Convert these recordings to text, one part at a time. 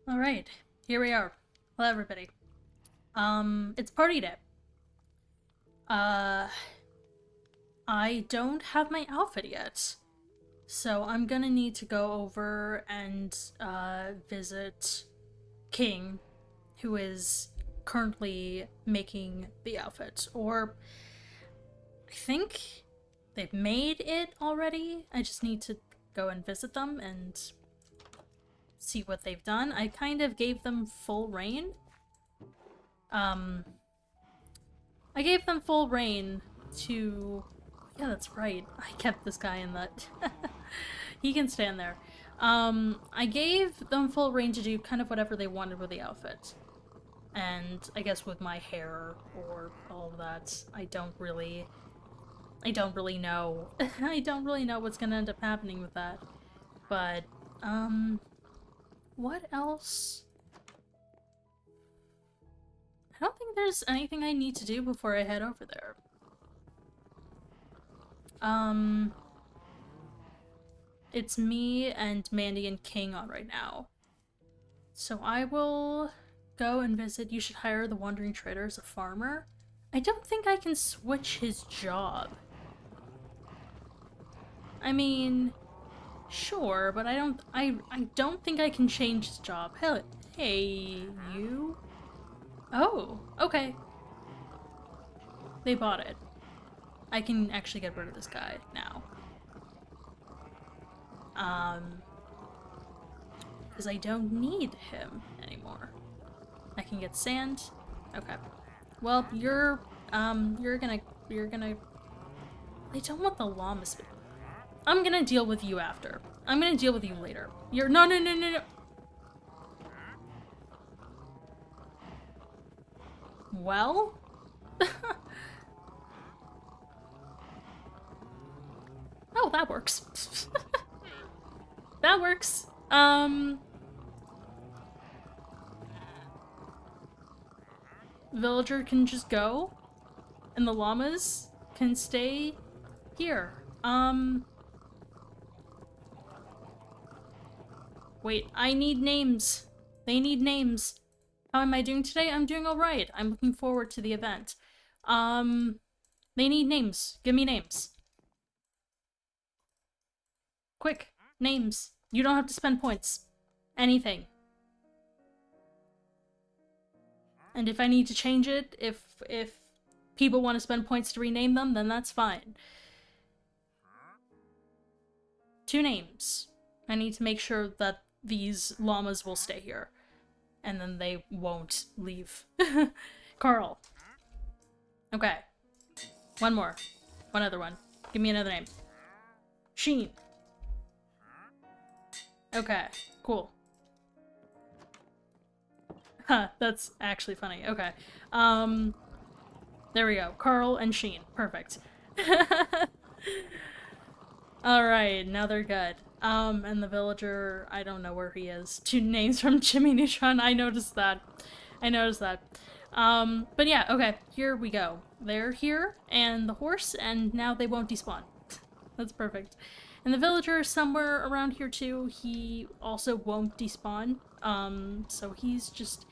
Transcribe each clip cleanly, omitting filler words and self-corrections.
Alright, here we are. Hello everybody. It's party day. I don't have my outfit yet. So I'm gonna need to go over and, visit King, who is currently making the outfit. Or, I think they've made it already. I just need to go and visit them and see what they've done. I kind of gave them full reign. I gave them full reign to... Yeah, that's right. I kept this guy in that. He can stand there. I gave them full reign to do kind of whatever they wanted with the outfit. And I guess with my hair or all of that, I don't really know. I don't really know what's gonna end up happening with that. But, what else? I don't think there's anything I need to do before I head over there. It's me and Mandy and King on right now. So I will go and visit. You should hire the Wandering Trader as a farmer. I don't think I can switch his job. I mean, sure, but I don't think I can change his job. Hell, hey, you? Oh, okay. They bought it. I can actually get rid of this guy now. Because I don't need him anymore. I can get sand. Okay. Well, you're gonna... I don't want the llamas. I'm gonna deal with you after. I'm gonna deal with you later. No. Well? Oh, that works. That works. Villager can just go, and the llamas can stay here. Wait, I need names. They need names. How am I doing today? I'm doing alright. I'm looking forward to the event. They need names. Give me names. Quick, names. You don't have to spend points. Anything. And if I need to change it, if people want to spend points to rename them, then that's fine. 2 names. I need to make sure that these llamas will stay here. And then they won't leave. Carl. Okay. One more. One other one. Give me another name. Sheen. Okay, cool. Huh, that's actually funny. Okay. There we go. Carl and Sheen. Perfect. Alright, now they're good. And the villager, I don't know where he is. 2 names from Jimmy Neutron, I noticed that. But yeah, okay, here we go. They're here, and the horse, and now they won't despawn. That's perfect. And the villager is somewhere around here too. He also won't despawn. So he's just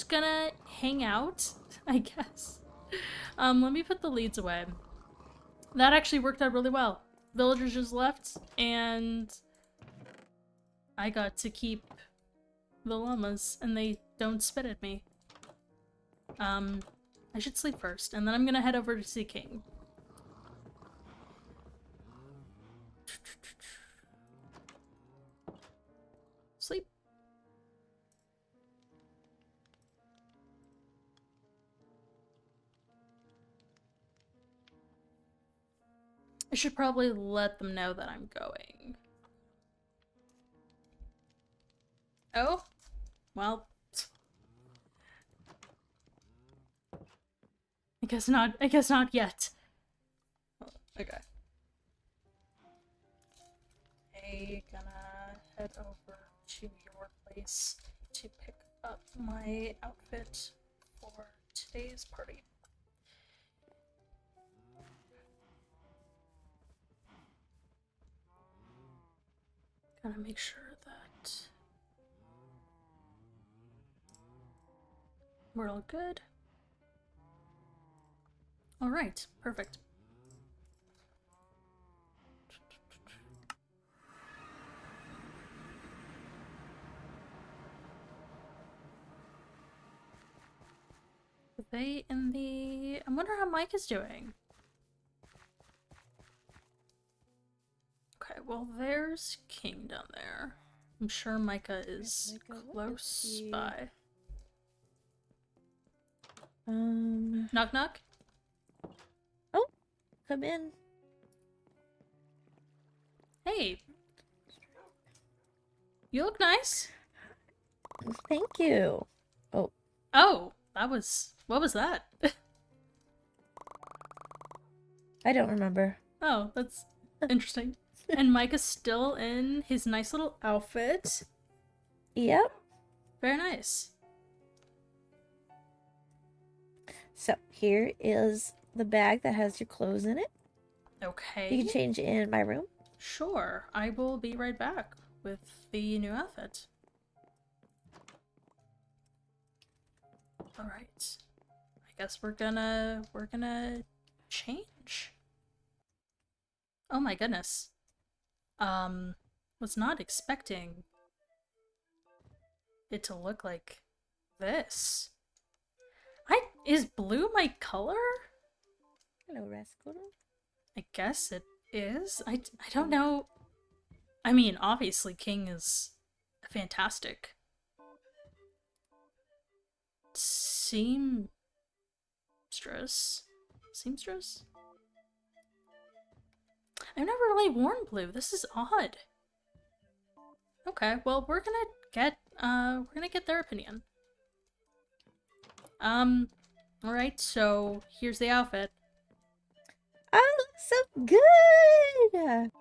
gonna hang out, I guess. Let me put the leads away. That actually worked out really well. Villagers just left, and I got to keep the llamas, and they don't spit at me. I should sleep first, and then I'm gonna head over to see King. Sleep. I should probably let them know that I'm going. Oh? Well. I guess not yet. Oh, okay. I'm gonna head over to your place to pick up my outfit for today's party. Gotta make sure that We're all good. All right, perfect. Are they in the... I wonder how Mike is doing. Okay, well, there's King down there. I'm sure Micah is close by. Knock knock? Oh, come in. Hey. You look nice. Thank you. Oh. Oh, that was... What was that? I don't remember. Oh, that's interesting. And Micah's still in his nice little outfit. Yep. Very nice. So, here is the bag that has your clothes in it. Okay. You can change in my room. Sure. I will be right back with the new outfit. Alright. I guess we're gonna change. Oh my goodness. Was not expecting it to look like this. Is blue my color? Hello, Rascal. I guess it is. I don't know. I mean, obviously King is fantastic. Seamstress? I've never really worn blue. This is odd. Okay, well, we're gonna get their opinion. Alright, so here's the outfit. Oh, looks so good!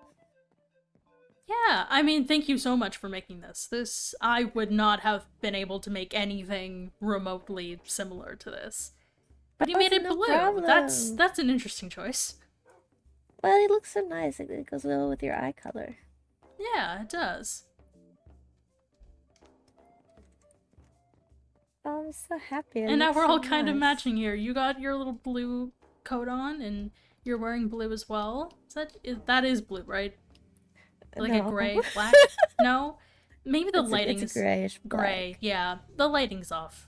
Yeah, I mean, thank you so much for making this. I would not have been able to make anything remotely similar to this. But you made it no blue. problem. That's an interesting choice. Well, it looks so nice. It goes well with your eye color. Yeah, it does. Oh, I'm so happy. And now we're all kind of matching here. You got your little blue coat on, and you're wearing blue as well. That is blue, right? Like a gray, black? No? Maybe the lighting it's is grayish black. gray. Yeah, the lighting's off.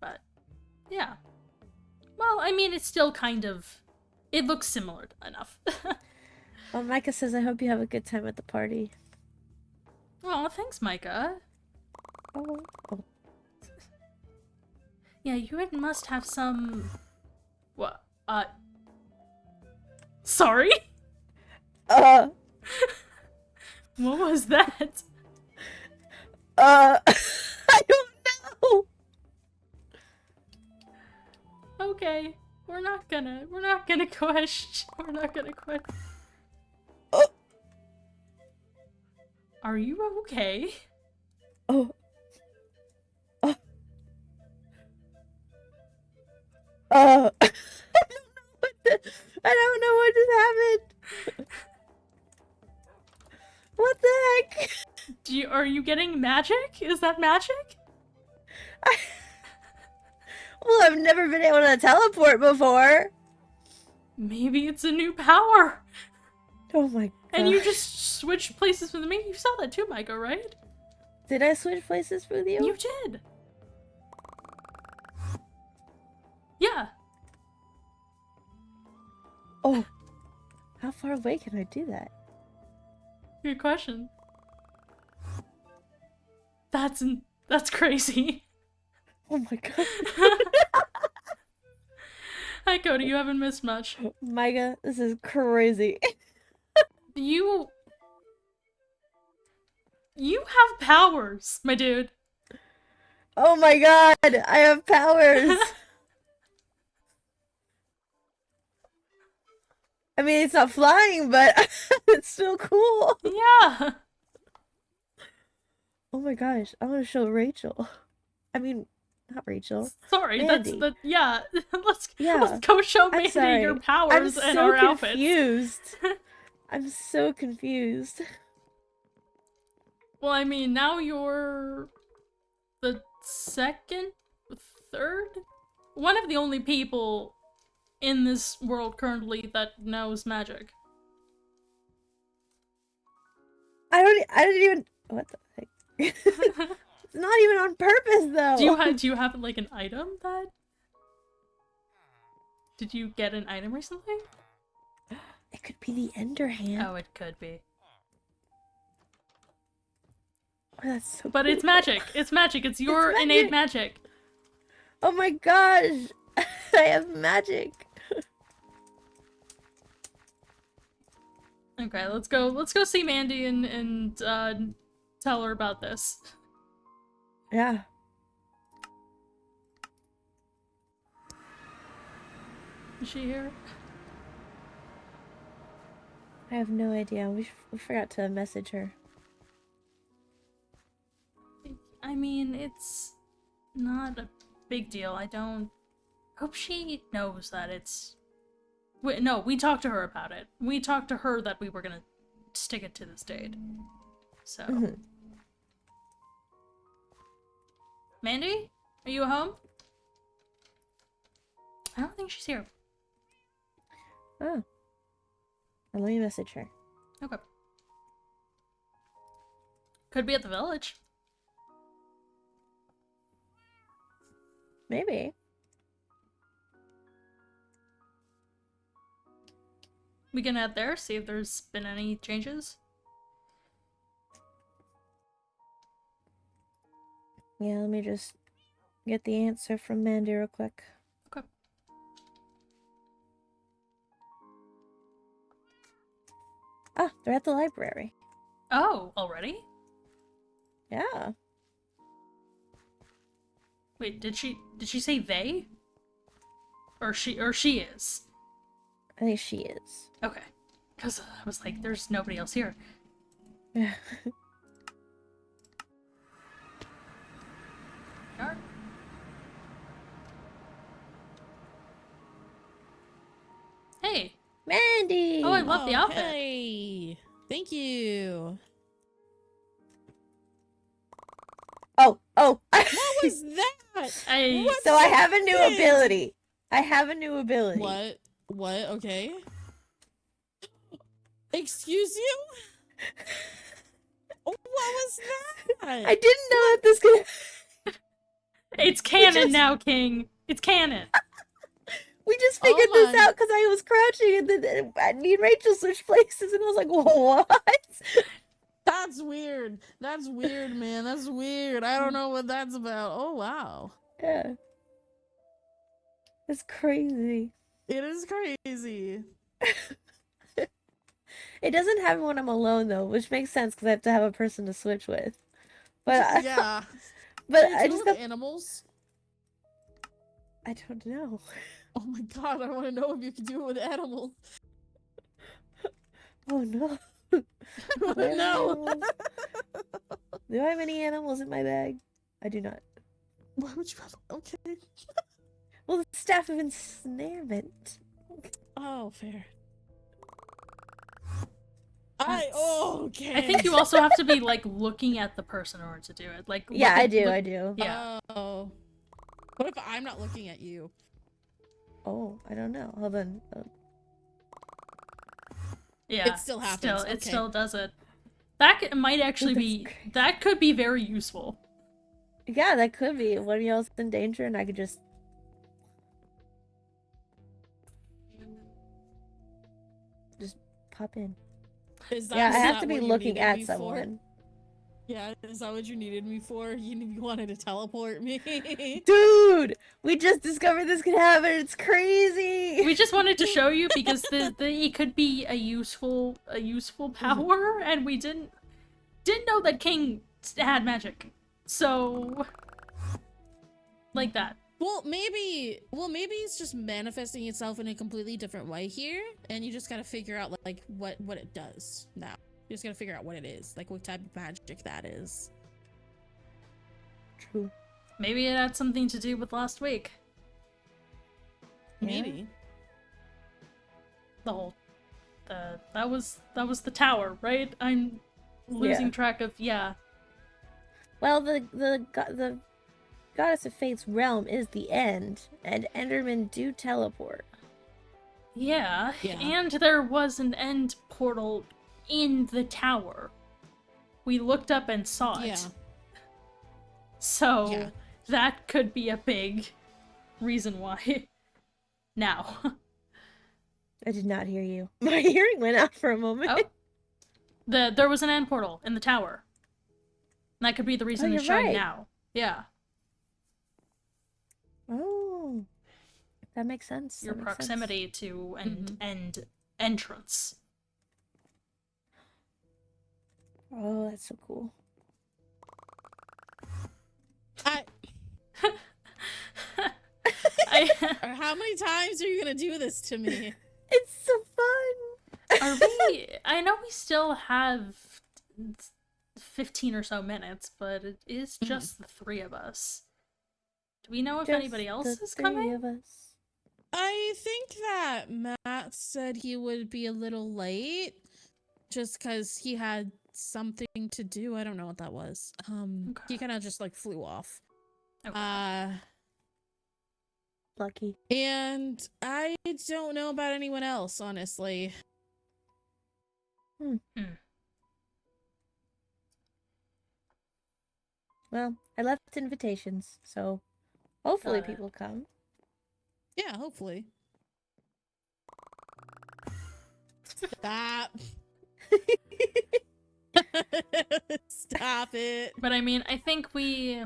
But, yeah. Well, I mean, it's still kind of... It looks similar enough. Well, Micah says, I hope you have a good time at the party. Oh, thanks, Micah. Oh. Yeah, you must have some... What? Sorry? What was that? I don't know. Okay, we're not gonna question. We're not gonna question. Are you okay? I don't know what just happened. What the heck? Are you getting magic? Is that magic? Well, I've never been able to teleport before. Maybe it's a new power. Oh my god. And you just switched places with me? You saw that too, Micah, right? Did I switch places with you? You did. Yeah. Oh. How far away can I do that? Good question. That's crazy. Oh my god. Hi, Cody. You haven't missed much. Micah, this is crazy. You have powers, my dude. Oh my god, I have powers. I mean, it's not flying, but it's still cool. Yeah. Oh my gosh, I want to show Rachel. I mean, not Rachel. Sorry, Mandy. yeah. Let's Yeah. go show Mandy your powers and our outfits. I'm so confused. I'm so confused. Well, I mean, now you're the second, third, one of the only people in this world currently that knows magic. I don't even. What the heck? It's not even on purpose, though. Do you have like an item that? Did you get an item recently? It could be the Ender Hand. Oh, it could be. Oh, that's so But cool. it's magic. It's magic. It's your innate magic. Oh my gosh! I have magic. Okay, let's go. Let's go see Mandy and tell her about this. Yeah. Is she here? I have no idea. We forgot to message her. I mean, it's not a big deal. I don't hope she knows that it's. No, we talked to her about it. We talked to her that we were gonna stick it to this date. So. Mandy? Are you at home? I don't think she's here. Oh. Well, let me message her. Okay. Could be at the village. Maybe. We can head there, see if there's been any changes. Yeah, let me just get the answer from Mandy real quick. Okay. Ah, they're at the library. Oh, already? Yeah. Wait, did she say they? Or she is? I think she is. Okay. Because I was like, there's nobody else here. Yeah. Darn. Hey! Mandy! Oh, I love the outfit. Hey! Thank you. Oh! What was that? What's So I have a new that? ability. I have a new ability. What? Okay. Excuse you? What was that? I didn't know that this could. It's canon now, King. It's canon. We just figured this my- out because I was crouching and then me and Rachel switched places and I was like, what? That's weird. That's weird, man. That's weird. I don't know what that's about. Oh, wow. Yeah. It's crazy. It is crazy. It doesn't happen when I'm alone though, which makes sense because I have to have a person to switch with. But Yeah. but Can you I deal just with got, animals? I don't know. Oh my god, I want to know if you can do it with animals. Oh no. I want to know. Do I have any animals in my bag? I do not. Why would you have? Okay. Well, the staff of ensnarement. Oh, fair. Okay. I think you also have to be, like, looking at the person in order to do it. Like, Yeah, look I at- do. look- I do. Yeah. Oh. What if I'm not looking at you? Oh, I don't know. Hold on. Yeah. It still happens, It okay. still does it. That might actually That's be... crazy. That could be very useful. Yeah, that could be. One of y'all's in danger, and I could just. Pop in. Is Yeah, I have that to be what you looking needed at me for? someone. Yeah, is that what you needed me for? You wanted to teleport me? Dude, we just discovered this could happen. It's crazy. We just wanted to show you because it could be a useful power, and we didn't know that King had magic. So, like that. Well, maybe it's just manifesting itself in a completely different way here, and you just gotta figure out like what it does now. You just gotta figure out what it is, like what type of magic that is. True. Maybe it had something to do with last week. Yeah. Maybe. That was the tower, right? I'm losing Yeah. track of, yeah. Well, the Goddess of Fate's realm is the end, and Endermen do teleport. Yeah, Yeah. and there was an end portal in the tower. We looked up and saw it. Yeah. So, Yeah. that could be a big reason why. Now. I did not hear you. My hearing went out for a moment. Oh. There was an end portal in the tower. That could be the reason it's you're showing right. now. Yeah. Oh, that makes sense. Your that makes sense. proximity to an end entrance. Oh, that's so cool. How many times are you gonna do this to me? It's so fun. Are we? I know we still have 15 or so minutes, but it is just the three of us. Do we know if Just anybody else the is three coming? of us. I think that Matt said he would be a little late just because he had something to do. I don't know what that was. Okay. He kind of just like flew off. Okay. Lucky. And I don't know about anyone else, honestly. Well, I left invitations, so hopefully Got it. people come. Yeah, hopefully. Stop. Stop it. But I mean, I think we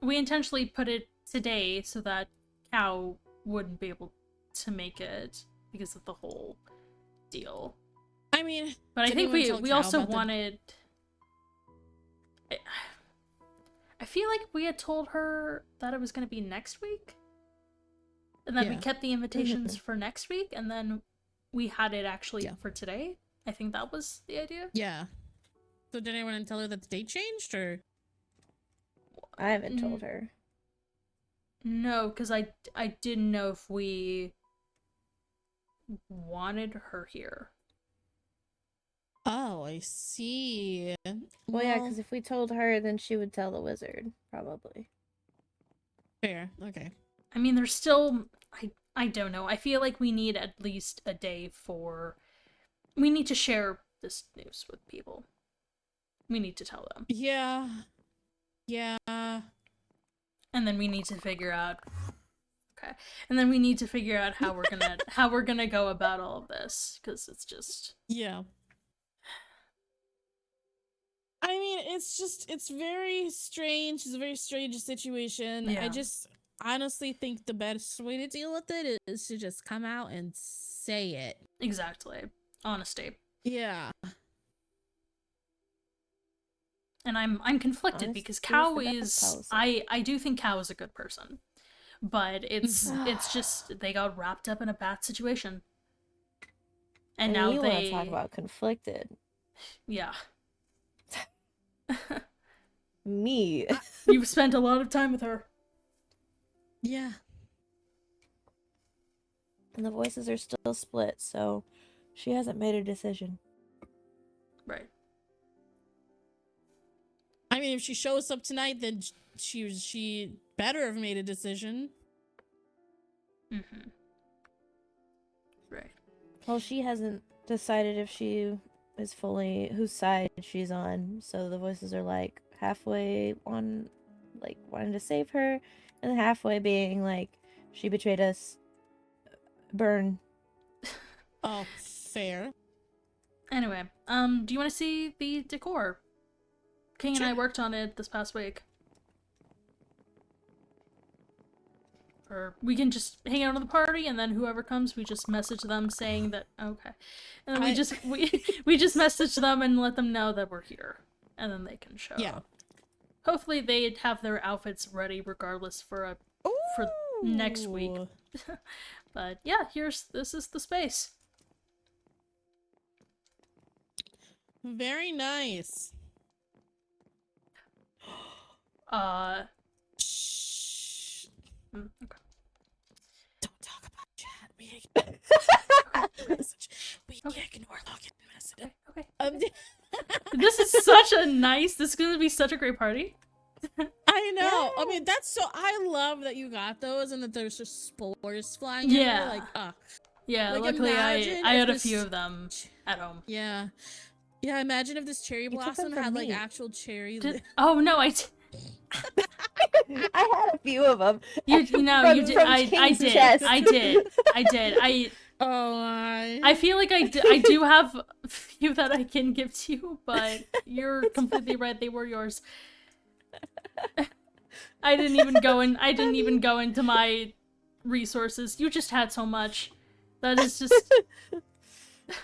intentionally put it today so that Cow wouldn't be able to make it because of the whole deal. I mean, But I did think anyone tell we Cal also about the- wanted. I feel like we had told her that it was going to be next week, and then we Yeah. kept the invitations for next week, and then we had it actually Yeah. for today. I think that was the idea. Yeah. So did anyone tell her that the date changed, or? I haven't told her. No, because I didn't know if we wanted her here. Oh, I see. Well, yeah, because if we told her, then she would tell the wizard, probably. Fair. Okay. I mean, there's still... I don't know. I feel like we need at least a day for... We need to share this news with people. We need to tell them. Yeah. Yeah. And then we need to figure out... Okay. And then we need to figure out how we're gonna go about all of this. Because it's just... Yeah. I mean, it's very strange. It's a very strange situation. Yeah. I just honestly think the best way to deal with it is to just come out and say it. Exactly. Honesty. Yeah. And I'm conflicted Honesty because is the Cow best is... policy. I do think Cow is a good person. But it's just... They got wrapped up in a bad situation. And now you they... want to talk about conflicted. Yeah. Me. You've spent a lot of time with her. Yeah. And the voices are still split, so she hasn't made a decision. Right. I mean, if she shows up tonight, then she better have made a decision. Mm-hmm. Right. Well, she hasn't decided if she is fully whose side she's on, so the voices are like halfway on, like wanting to save her, and halfway being like she betrayed us. Burn. Oh, fair. Anyway, do you want to see the decor? King and I worked on it this past week. Or we can just hang out at the party, and then whoever comes, we just message them saying that okay, and then we just message them and let them know that we're here, and then they can show up. Hopefully, they'd have their outfits ready regardless for next week. Ooh. But yeah, this is the space. Very nice. Shh. Okay. Don't talk about chat. We can't ignore login message. Okay. Um, This is such a nice. This is gonna be such a great party. I I know. I mean, Yes. that's so. I love that you got those, and that there's just spores flying. Yeah. Everywhere. Like, Yeah, like, luckily I imagine had if a this- few of them at home. yeah, yeah. Imagine if this cherry You took them blossom from had like me. actual cherry. Oh no, I had a few of them. you know From- you did. from I King's did. chest. I did. I did. Oh my. I feel like I do have a few that I can give to you, but you're completely right. They were yours. I didn't even go into my resources. You just had so much. That is just.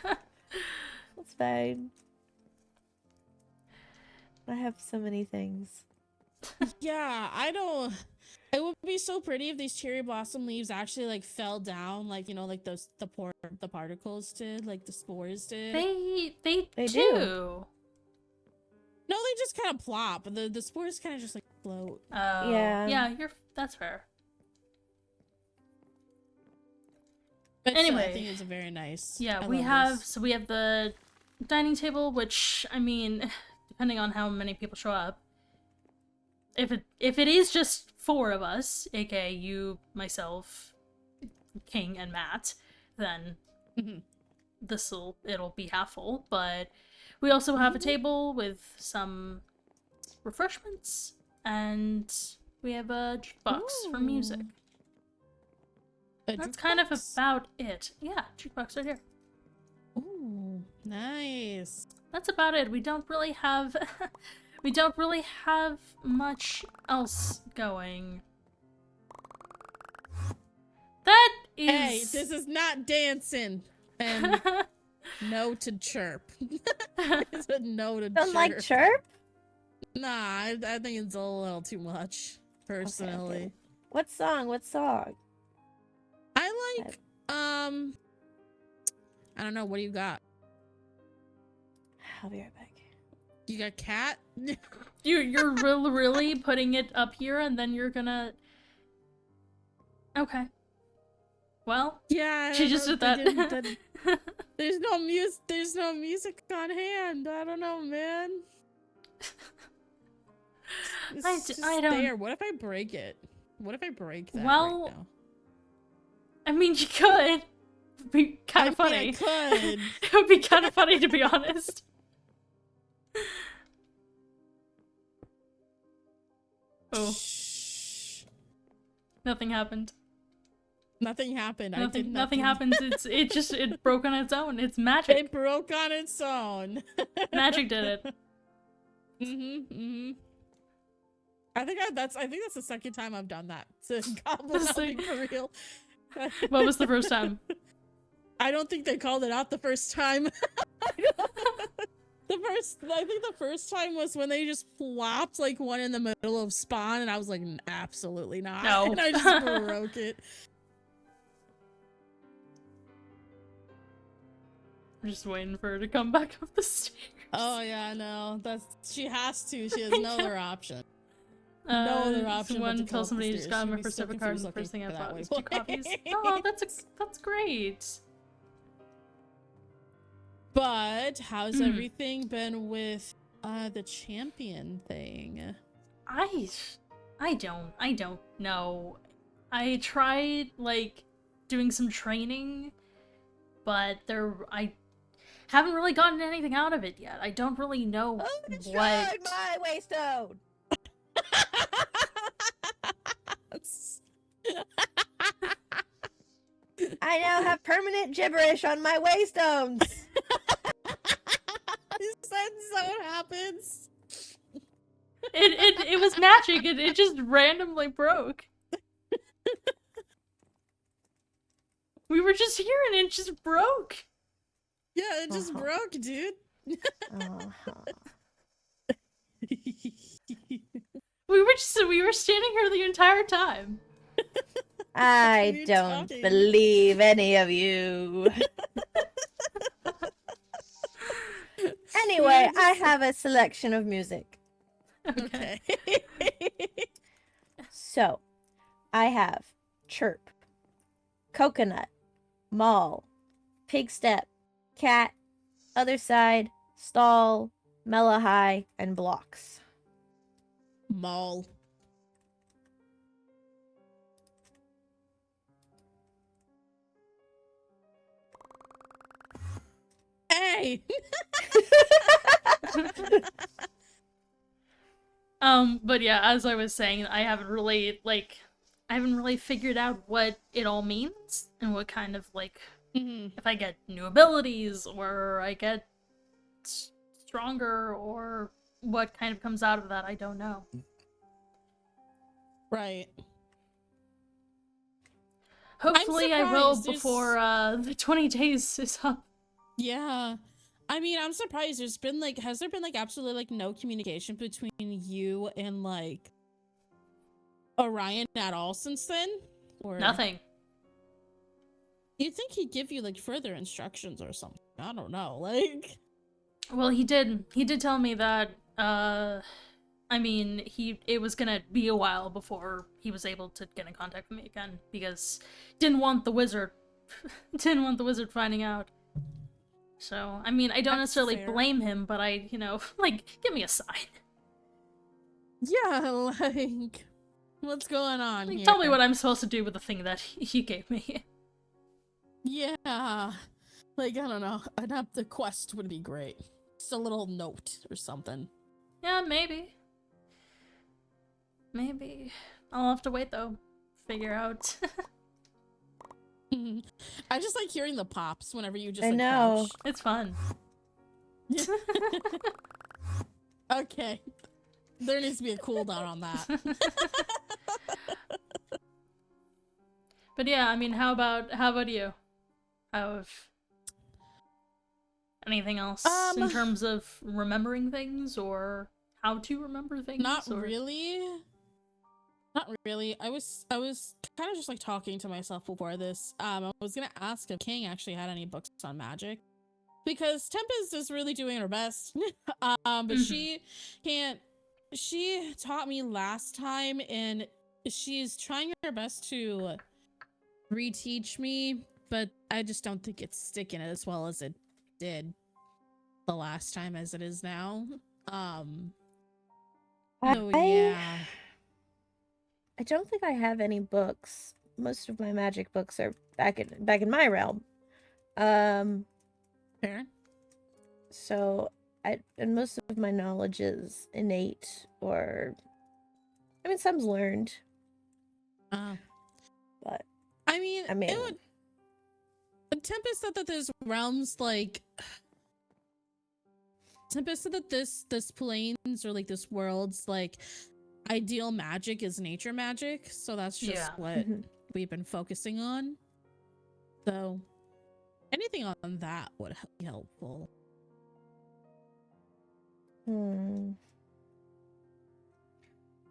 That's fine. I have so many things. Yeah, I don't. It would be so pretty if these cherry blossom leaves actually like fell down, like like the particles did, like the spores did. They They do. do. No, they just kind of plop. The spores kind of just like float. Oh. Yeah. Yeah, that's fair. But still, Anyway. I think it's a very nice. Yeah, I we love have this. so we have the dining table, which I mean, depending on how many people show up, if it is just 4 of us, aka you, myself, King, and Matt, then Mhm. it'll be half full. But we also have a table with some refreshments, and we have a jukebox for music. Ooh. A That's kind of jukebox? about it. Yeah, jukebox right here. Ooh, nice. That's about it. We don't really have much else going. That is Hey, this is not dancing. And no to chirp. It's a no to Don't chirp. like chirp? Nah, I think it's a little too much, personally. Okay. What song? What song? I like, I don't know, what do you got? I'll be right back. You got cat? you're really putting it up here, and then you're gonna. Okay. Well, Yeah. I she don't just know did if they that. didn't- There's no music on hand. I don't know, man. It's just I don't- there. What if I break it? What if I break that Well, right now? I mean, you could. It'd be kind of I funny. mean, I could. It would be kind of funny, to be honest. Oh, Shh. nothing happened. Nothing happened. I did Nothing happens. It broke on its own. It's magic. It broke on its own. Magic did it. I think that's the second time I've done that. To goblin hunting for real. What was the first time? I don't think they called it out the first time. I think the first time was when they just plopped like one in the middle of spawn, and I was like, absolutely not. No. And I just broke it. I'm just waiting for her to come back up the stairs. Oh yeah, no, she has to. She has I no know. other option. No other option but Someone to go tell up the somebody just stairs. got She'd my be first so ever card, confused and the first thing I looking for thought that was way. 2 coffees. Oh, that's great. But how's Mm. everything been with the champion thing? I don't know. I tried like doing some training, but I haven't really gotten anything out of it yet. I don't really know what. My waystone! I now have permanent gibberish on my waystones! Is that so what happens? It was magic. It just randomly broke. We were just here and it just broke. Yeah, it just broke, dude. We were standing here the entire time. I You're don't talking. believe any of you. Anyway, I have a selection of music. Okay. So, I have Chirp, Coconut, Mall, Pig Step, Cat, Other Side, Stall, Mellow High, and Blocks. Mall. Hey. But yeah, as I was saying, I haven't really figured out what it all means and what kind of if I get new abilities or I get stronger or what kind of comes out of that, I don't know. Right. Hopefully I will surprised before the 20 days is up. Yeah. I mean, I'm surprised has there been like absolutely like no communication between you and like Orion at all since then? Or Nothing. you'd think he'd give you like further instructions or something. I don't know. Like, Well, he did tell me that I mean, it was gonna be a while before he was able to get in contact with me again because didn't want the wizard finding out. So, I mean, I don't That's necessarily fair. blame him, but I, like, give me a sign. yeah, like, what's going on Like, here? tell me what I'm supposed to do with the thing that he gave me. Yeah. Like, I don't know. The quest would be great. Just a little note or something. Yeah, maybe. Maybe. I'll have to wait, though. Figure out. I just like hearing the pops whenever you just I like, know. crouch. It's fun. Okay. There needs to be a cooldown on that. But yeah, I mean, how about you? Anything else in terms of remembering things or how to remember things? Not really. Not really. I was kind of just like talking to myself before this. I was gonna ask if King actually had any books on magic, because Tempest is really doing her best. But she can't. She taught me last time, and she's trying her best to reteach me, but I just don't think it's sticking as well as it did the last time as it is now. So yeah. I don't think I have any books. Most of my magic books are back in my realm. Fair. So and most of my knowledge is innate, or I mean, some's learned. But I mean, it would. Tempest said that there's realms like. Tempest said that this planes or like this world's like ideal magic is nature magic, so that's just what we've been focusing on. So anything on that would be helpful. Well,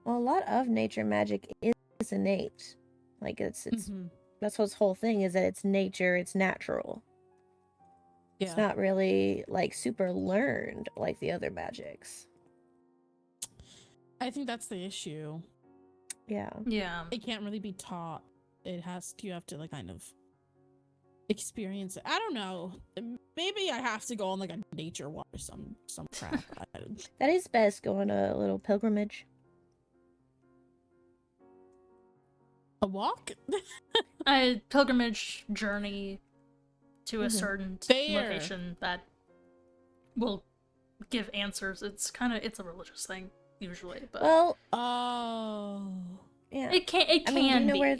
a lot of nature magic is innate. Like it's that's what's whole thing is that it's nature, it's natural. Yeah. It's not really like super learned like the other magics. I think that's the issue. Yeah. Yeah. It can't really be taught. You have to like kind of experience it. I don't know. Maybe I have to go on like a nature walk or some crap. That is best, go on a little pilgrimage. A walk? A pilgrimage journey to a certain location that will give answers. It's a religious thing usually, but well, yeah, it can I mean, you know be. Where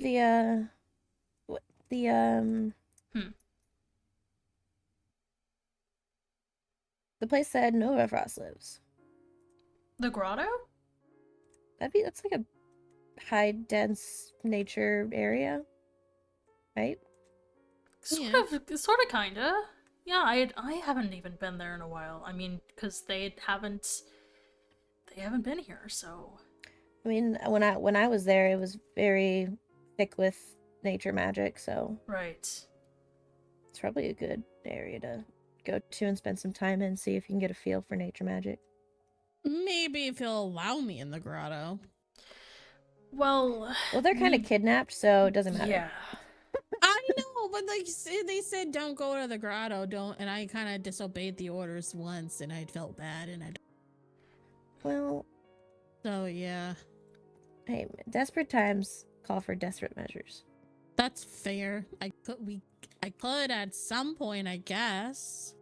the place that Nova Frost lives. The grotto? That's like a high dense nature area, right? Sort of, kinda. Yeah, I haven't even been there in a while. I mean, because they haven't been here, so. I mean, when I was there, it was very thick with nature magic, so. Right. It's probably a good area to go to and spend some time in, see if you can get a feel for nature magic. Maybe if you'll allow me in the grotto. Well, they're kind of kidnapped, so it doesn't matter. Yeah. I know, but like they said, don't go to the grotto, and I kind of disobeyed the orders once, and I felt bad, and Well. So yeah. Hey, desperate times call for desperate measures. That's fair. I could at some point, I guess.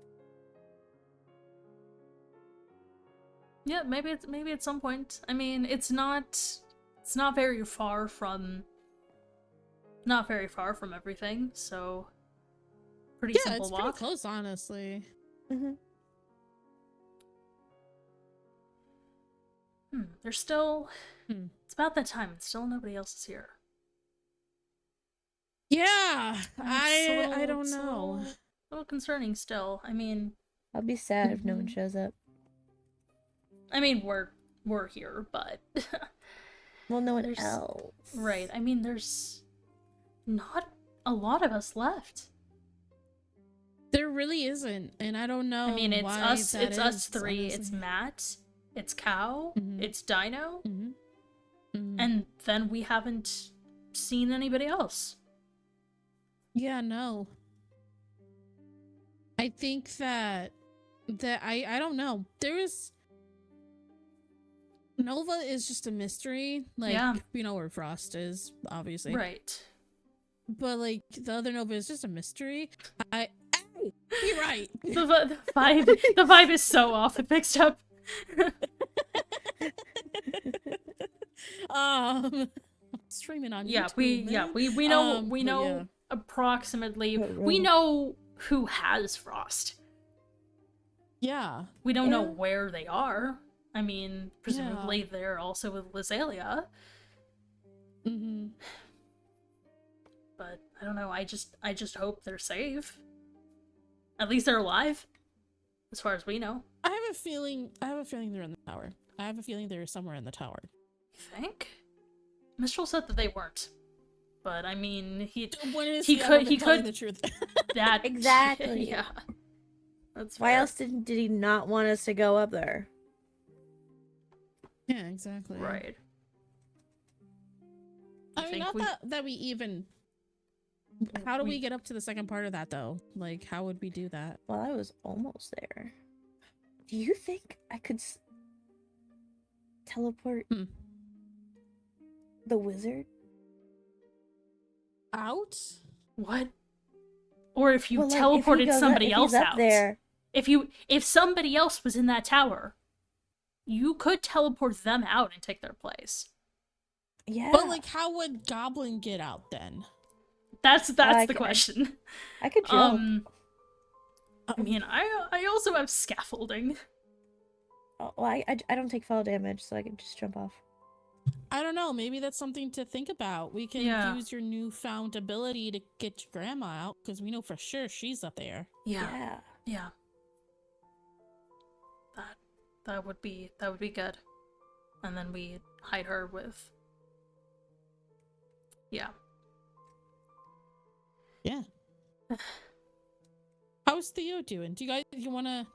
Yeah, maybe at some point. I mean, it's not very far from everything, so pretty Yeah, simple it's walk. pretty close, honestly. Mm-hmm. There's still Hmm. it's about that time, and still nobody else is here. Yeah, It's I don't it's know. a little concerning still. I mean, I'll be sad if no one shows up. we're here, but Well, no one There's- else. right. I mean, there's not a lot of us left. There really isn't, and I don't know. I mean, it's why us. that It's us is, three. It's honestly. Matt. It's Cow. Mhm. It's Dino. Mhm. Mhm. And then we haven't seen anybody else. Yeah, no. I think that I don't know. There is Nova is just a mystery. Like, Yeah. we know where Frost is, obviously. Right. But like the other Nova is just a mystery. Hey, you're right. The vibe is so off. It picks up. Streaming on Yeah, YouTube, we man. know But yeah. approximately. But We really- know who has Frost. Yeah. We don't know Yeah. where they are. I mean, presumably they're also with Lizalia, Mm-hmm. but I don't know. I just hope they're safe. At least they're alive, as far as we know. I have a feeling they're in the tower. I have a feeling they're somewhere in the tower. You think? Mistral said that they weren't, but I mean, When is he he could- ever he telling could- the truth. that Exactly. yeah. That's Why fair. else did he not want us to go up there? Yeah, exactly. Right. I mean, think not we- that we even. How do we get up to the second part of that though? Like, how would we do that? Well, I was almost there. Do you think I could teleport Hmm. the wizard? Out? What? Or if you Well, like, if he teleported goes up- somebody if else he's up out. there. If somebody else was in that tower, you could teleport them out and take their place. Yeah. But like, how would Goblin get out then? That's I the c- question. I could jump. I mean, I also have scaffolding. Oh, well, I don't take fall damage, so I can just jump off. I don't know. Maybe that's something to think about. We can Yeah. use your newfound ability to get your grandma out, because we know for sure she's up there. Yeah. Yeah. That would be good. And then we hide her with. Yeah. Yeah. How's Theo doing? Do you wanna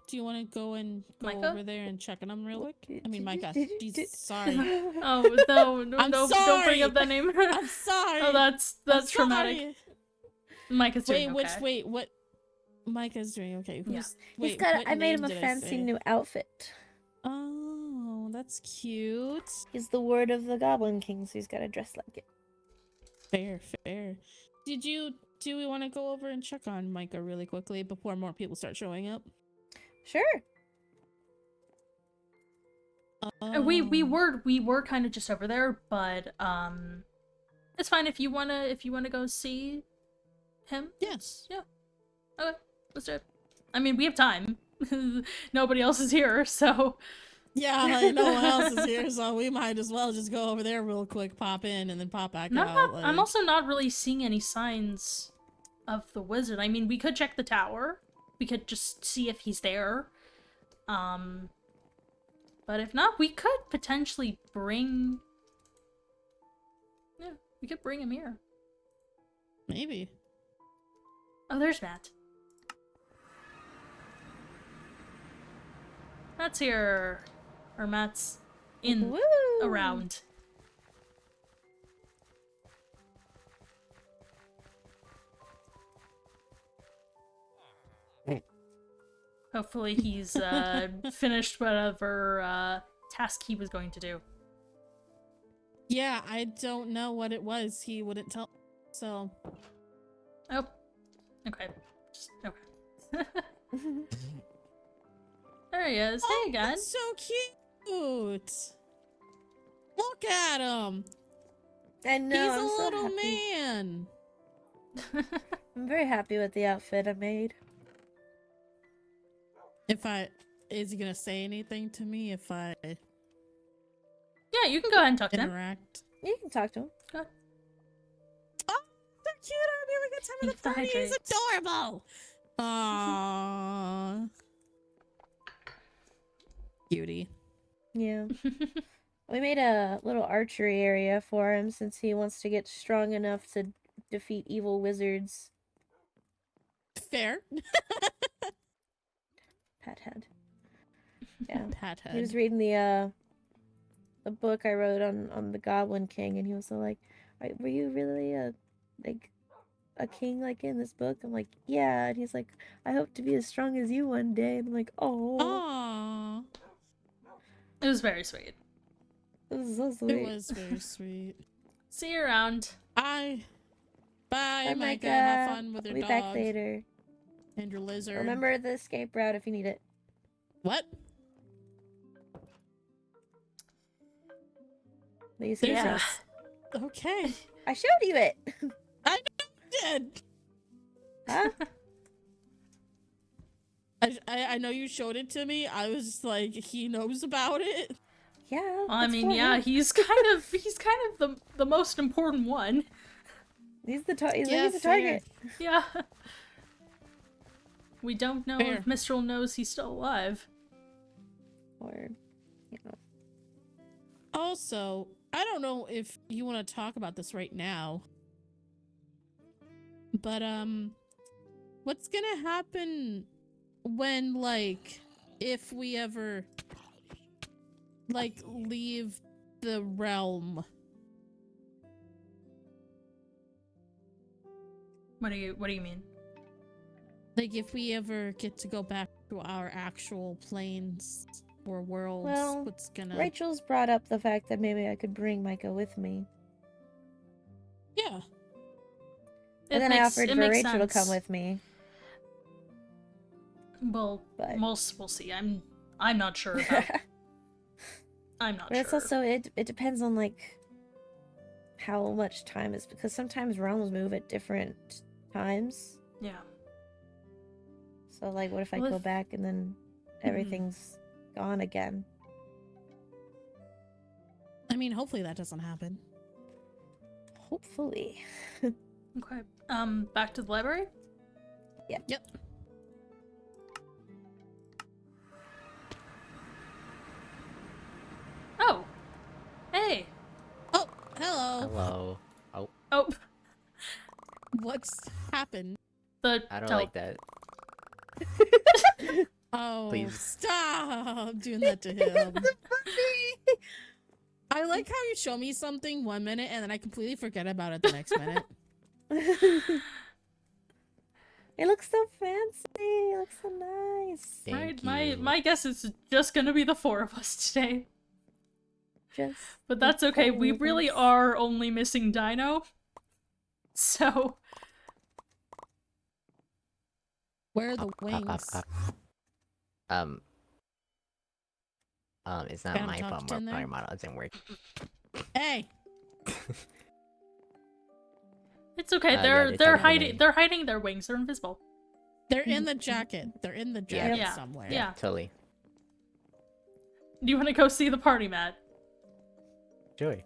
go Micah? over there and check on him real quick? I mean, Micah. Did- Jesus, sorry. Oh no! I'm Don't sorry. bring up that name. I'm sorry. Oh, that's I'm traumatic. sorry. Micah's doing okay. What? Micah's doing okay. Yeah. He's got. what I made him name a did I fancy say? new outfit. Oh, that's cute. He's the word of the Goblin King, so he's got to dress like it. Fair. Do we want to go over and check on Micah really quickly before more people start showing up? Sure. We Oh. were kind of just over there, but it's fine if you wanna go see him. Yes. Yeah. Okay, let's do it. I mean, we have time. Nobody else is here, so Yeah, like no one else is here, so we might as well just go over there real quick, pop in, and then pop back out. I'm also not really seeing any signs of the wizard. I mean, we could check the tower. We could just see if he's there. But if not, we could potentially bring. Yeah, we could bring him here. maybe. Oh, there's Matt. Matt's here. Or Matt's in Woo! around. Hopefully he's finished whatever task he was going to do. Yeah, I don't know what it was. He wouldn't tell. So Oh. Okay. Just okay. There he is. Hey again. that's so cute. Look at him. I know. He's I'm a so little happy. man. I'm very happy with the outfit I made. Is he gonna say anything to me if I Yeah, you can go ahead and talk to him. interact? You can talk to him. Go ahead. Oh, they're cute. I'm having a good time He at the party. He's hydrates. adorable. Aww. Cutie. Yeah. We made a little archery area for him since he wants to get strong enough to defeat evil wizards. Fair. Pat head. Yeah. Pat He was head. reading the book I wrote on the Goblin King, and he was so like, "Were you really a king like in this book?" I'm like, "Yeah." And he's like, "I hope to be as strong as you one day." And I'm like, "Oh, Aww. It was very sweet. this is so sweet." It was very sweet. See you around. Bye, Bye, Micah. Have Micah. fun with I'll your be dog back later. and your lizard. Remember the escape route if you need it. What? The escape Yeah. route. Okay. I showed you it. I know you did. Huh? I know you showed it to me. I was like, he knows about it. Yeah. Well, I it's mean, for yeah, him. he's kind of the most important one. He's the Yeah, he's the target. Yeah. We don't know Fair. if Mistral knows he's still alive. Or, you know. Also, I don't know if you want to talk about this right now, but what's gonna happen when, like, if we ever, like, leave the realm? What do you mean? Like, if we ever get to go back to our actual planes or worlds, Well, what's gonna... Rachel's brought up the fact that maybe I could bring Micah with me. Yeah. And then I offered for Rachel to come with me. Well, But we'll see. I'm not sure about. I'm not but sure. it's also it depends on like how much time is, because sometimes realms move at different times. Yeah. So like what if I Well, go if- back and then everything's gone again? I mean, hopefully that doesn't happen. Hopefully. Okay. Back to the library? Yep. Oh. Hey. Oh, hello. Hello. Oh, Oh, What's happened? the I don't tele- like that. Oh, Please. stop doing that to him. I like how you show me something 1 minute and then I completely forget about it the next minute. It looks so fancy. It looks so nice. Right, Thank you. my guess is just gonna be the four of us today. Just But that's okay, we four of really us. are only missing Dino. So, Where are the wings? It's not Phantom my fault. talked in My there? model doesn't work. Hey, it's okay. Yeah, they're they they're took my hiding name. they're hiding their wings. They're invisible. they're in the jacket. They're in the jacket Yeah. somewhere. Yeah. Totally. Do you want to go see the party, Matt? Sure.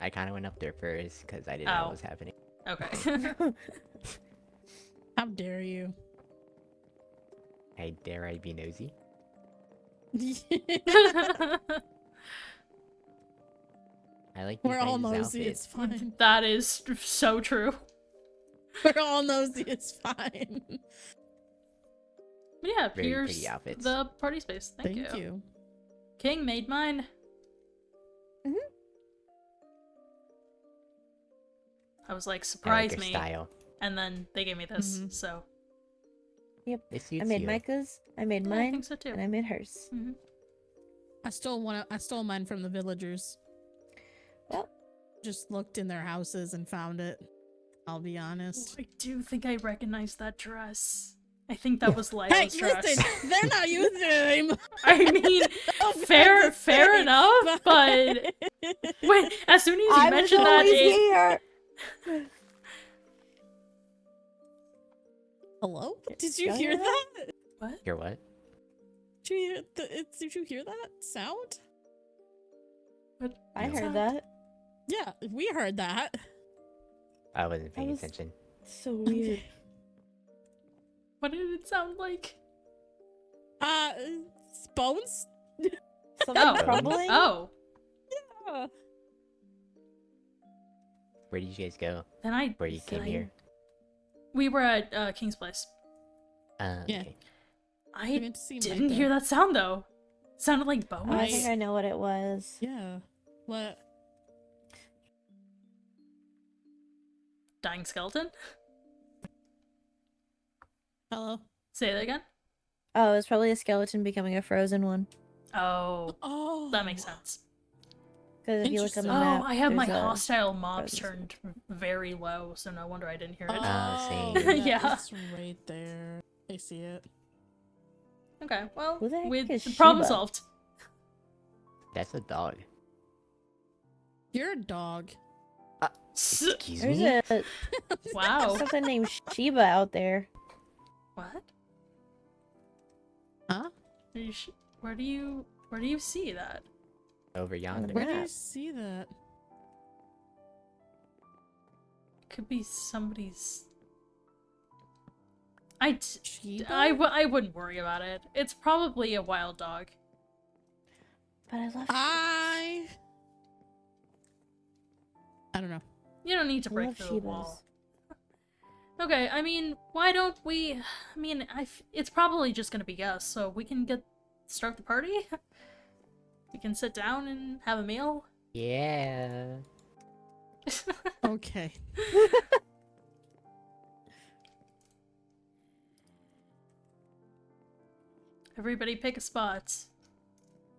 I kind of went up there first because I didn't know Oh. what was happening. Okay. How dare you? I dare I be nosy? I like these We're all guys' nosy. outfits. It's fine. That is so true. We're all nosy. It's fine. But yeah, Very here's pretty outfits. the party space. Thank Thank you. King made mine. Mhm. I was like, I surprise like your me. style. And then they gave me this, Mhm. so It suits I made you. Micah's, I made yeah, I mine, think so too. and I made hers. hmm I stole mine from the villagers. Well, Just looked in their houses and found it. I'll be honest. I do think I recognize that dress. I think that was Hey, Lyle's dress. listen, they're not using it anymore. I mean, fair enough, but when, as soon as you I was mentioned that, always it, here. Hello? Did you Go hear ahead. that? what? Hear what? Did you hear that sound? What? I what's heard that? that. Yeah, we heard that. I wasn't paying was- attention. So weird. What did it sound like? Bones? Something Oh. crumbling. Oh, Uh, Where did you guys go? then I. Where you came Same. here? We were at King's Place. Yeah. Okay. I I meant to see didn't Micah. hear that sound though. Sounded like bones. Oh, I think I know what it was. Yeah. What? Dying skeleton. Hello? Say that again. Oh, it was probably a skeleton becoming a frozen one. Oh, Oh. that makes sense. Because if you look on the Oh, map, I have my there's a- hostile mobs frozen turned very low, so no wonder I didn't hear it. same. Yeah. It's right there. I see it. Okay, well, Who the heck with is the problem Sheba? solved. That's a dog. You're a dog. Excuse There's me? a Wow. something named Sheba out there. What? Huh? Where do you see that? Over yonder. Where do you map. see that? Could be somebody's. Sheba? I wouldn't worry about it. It's probably a wild dog. But I love. I don't know. You don't need to I break love through the wall. Shebas. Okay, I mean, why don't we? I mean, it's probably just gonna be us, so we can start the party. We can sit down and have a meal. Yeah. Okay. Everybody pick a spot.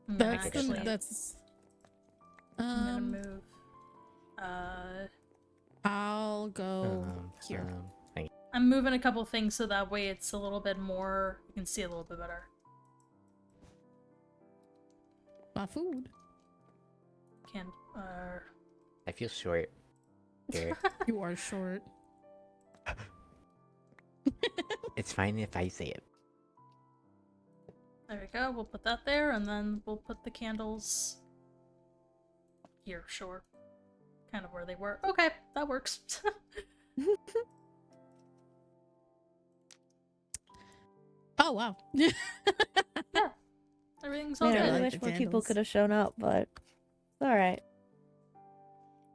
I'm That's gonna the- actually- that's I'm gonna move. I'll go here. Thank I'm moving a couple things so that way it's a little bit more. You can see a little bit better. My food. Can I feel short. Here. You are short. It's fine if I say it. There we go. We'll put that there, and then we'll put the candles here. Sure. Kind of where they were. Okay, that works. Oh wow. Yeah. Everything's all Man, I good. really like wish the more people candles. could have shown up, but it's all right.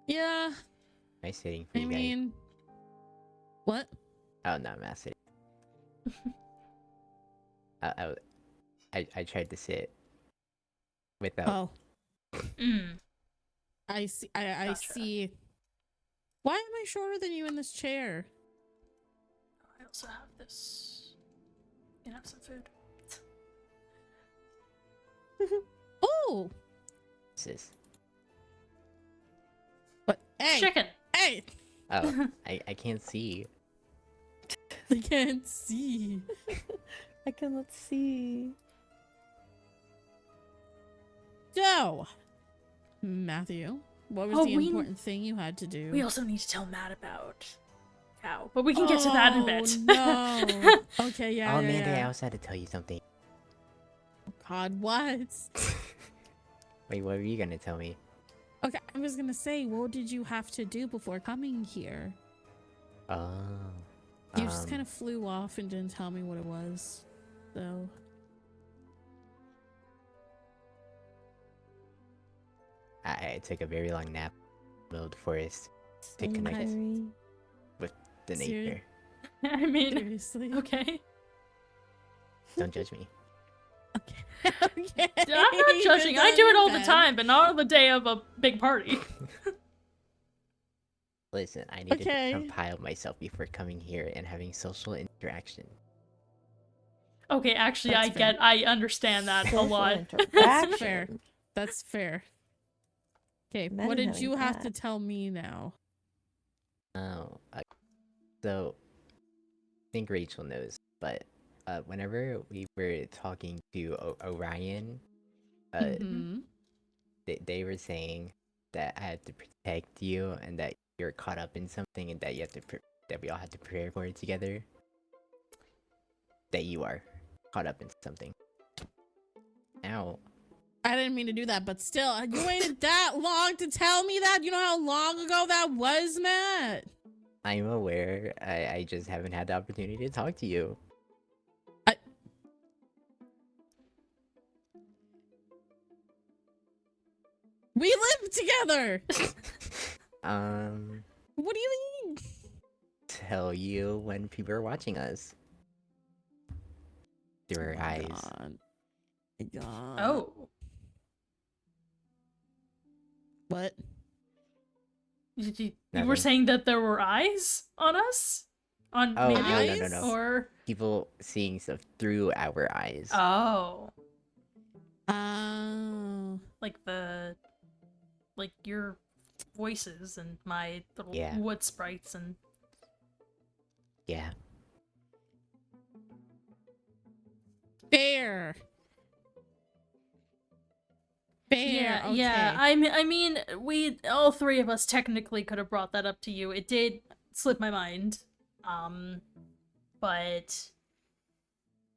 Yeah. Nice sitting for I you guys. mean, what? Oh no, I'm not sitting. I tried to sit without. Oh, Mm. I see. I Gotcha. see. Why am I shorter than you in this chair? I also have this. You can have some food. Oh, Sis. what? Hey, Chicken. hey! Oh, I can't see. I can't see. I cannot see. So, Matthew, what was Oh, the we- important thing you had to do? We also need to tell Matt about cow, but we can get to that in a bit. No. Okay, yeah. Oh yeah, man, I yeah. also had to tell you something. God, what? Wait, what were you gonna tell me? Okay, I was gonna say, what did you have to do before coming here? Oh. You just kind of flew off and didn't tell me what it was. So, I took a very long nap in the middle of the forest to So connect tiring. with the Seri- nature. I mean, seriously? okay. Don't judge me. Okay. Okay. I'm not judging. I do it all the time, but not on the day of a big party. Listen, I needed Okay. to compile myself before coming here and having social interaction. Okay, actually, That's I understand that a Social lot. That's fair. interaction. That's fair. Okay, Imagine what did having you have to that. tell me now? Oh, so I think Rachel knows, but whenever we were talking to Orion, Mhm. they were saying that I had to protect you and that you're caught up in something and that you have to that we all have to prepare for it together. That you are caught up in something. Ow. I didn't mean to do that, but still, you waited that long to tell me that? You know how long ago that was, Matt? I'm aware. I just haven't had the opportunity to talk to you. We live together! What do you mean? Tell you when people are watching us. Through our eyes. God. My God. Oh. What? You were Nothing. saying that there were eyes on us? On Oh, maybe? no. Or People seeing stuff through our eyes. oh, Like like your voices and my little Yeah. wood sprites and Yeah. fair. Fair. Okay. yeah. I mean, we all three of us technically could have brought that up to you. It did slip my mind, but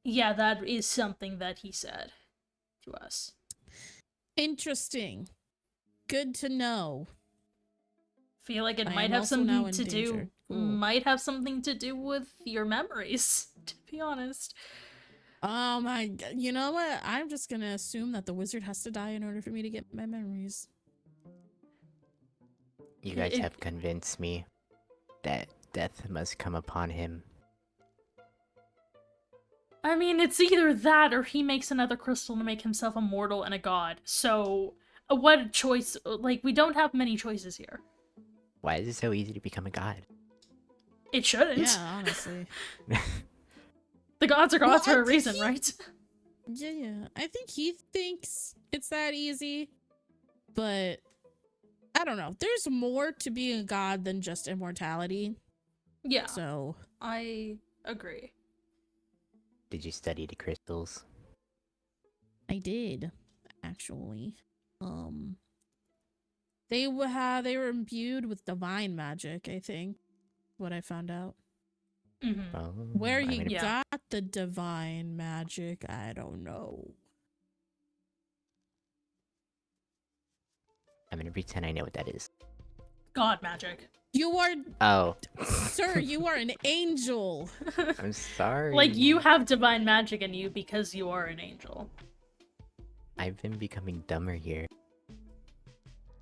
yeah, that is something that he said to us. Interesting. Good to know. Feel like it I might am have also now something in to do. danger. Cool. Might have something to do with your memories. To be honest. Oh my God. You know what? I'm just gonna assume that the wizard has to die in order for me to get my memories. You guys have convinced me that death must come upon him. I mean, it's either that or he makes another crystal to make himself immortal and a god. So, what choice? Like, we don't have many choices here. Why is it so easy to become a god? It shouldn't. Yeah, honestly. The gods are gods Well, for I a think reason, right? Yeah. I think he thinks it's that easy, but I don't know. There's more to being a god than just immortality. Yeah, So I agree. Did you study the crystals? I did, actually. They were imbued with divine magic, I think. What I found out. Mm-hmm. Oh, Where I'm he gonna, Yeah. got the divine magic, I don't know. I'm gonna pretend I know what that is. God magic. You are, Oh, sir, you are an angel. I'm sorry. Like, you have divine magic in you because you are an angel. I've been becoming dumber here.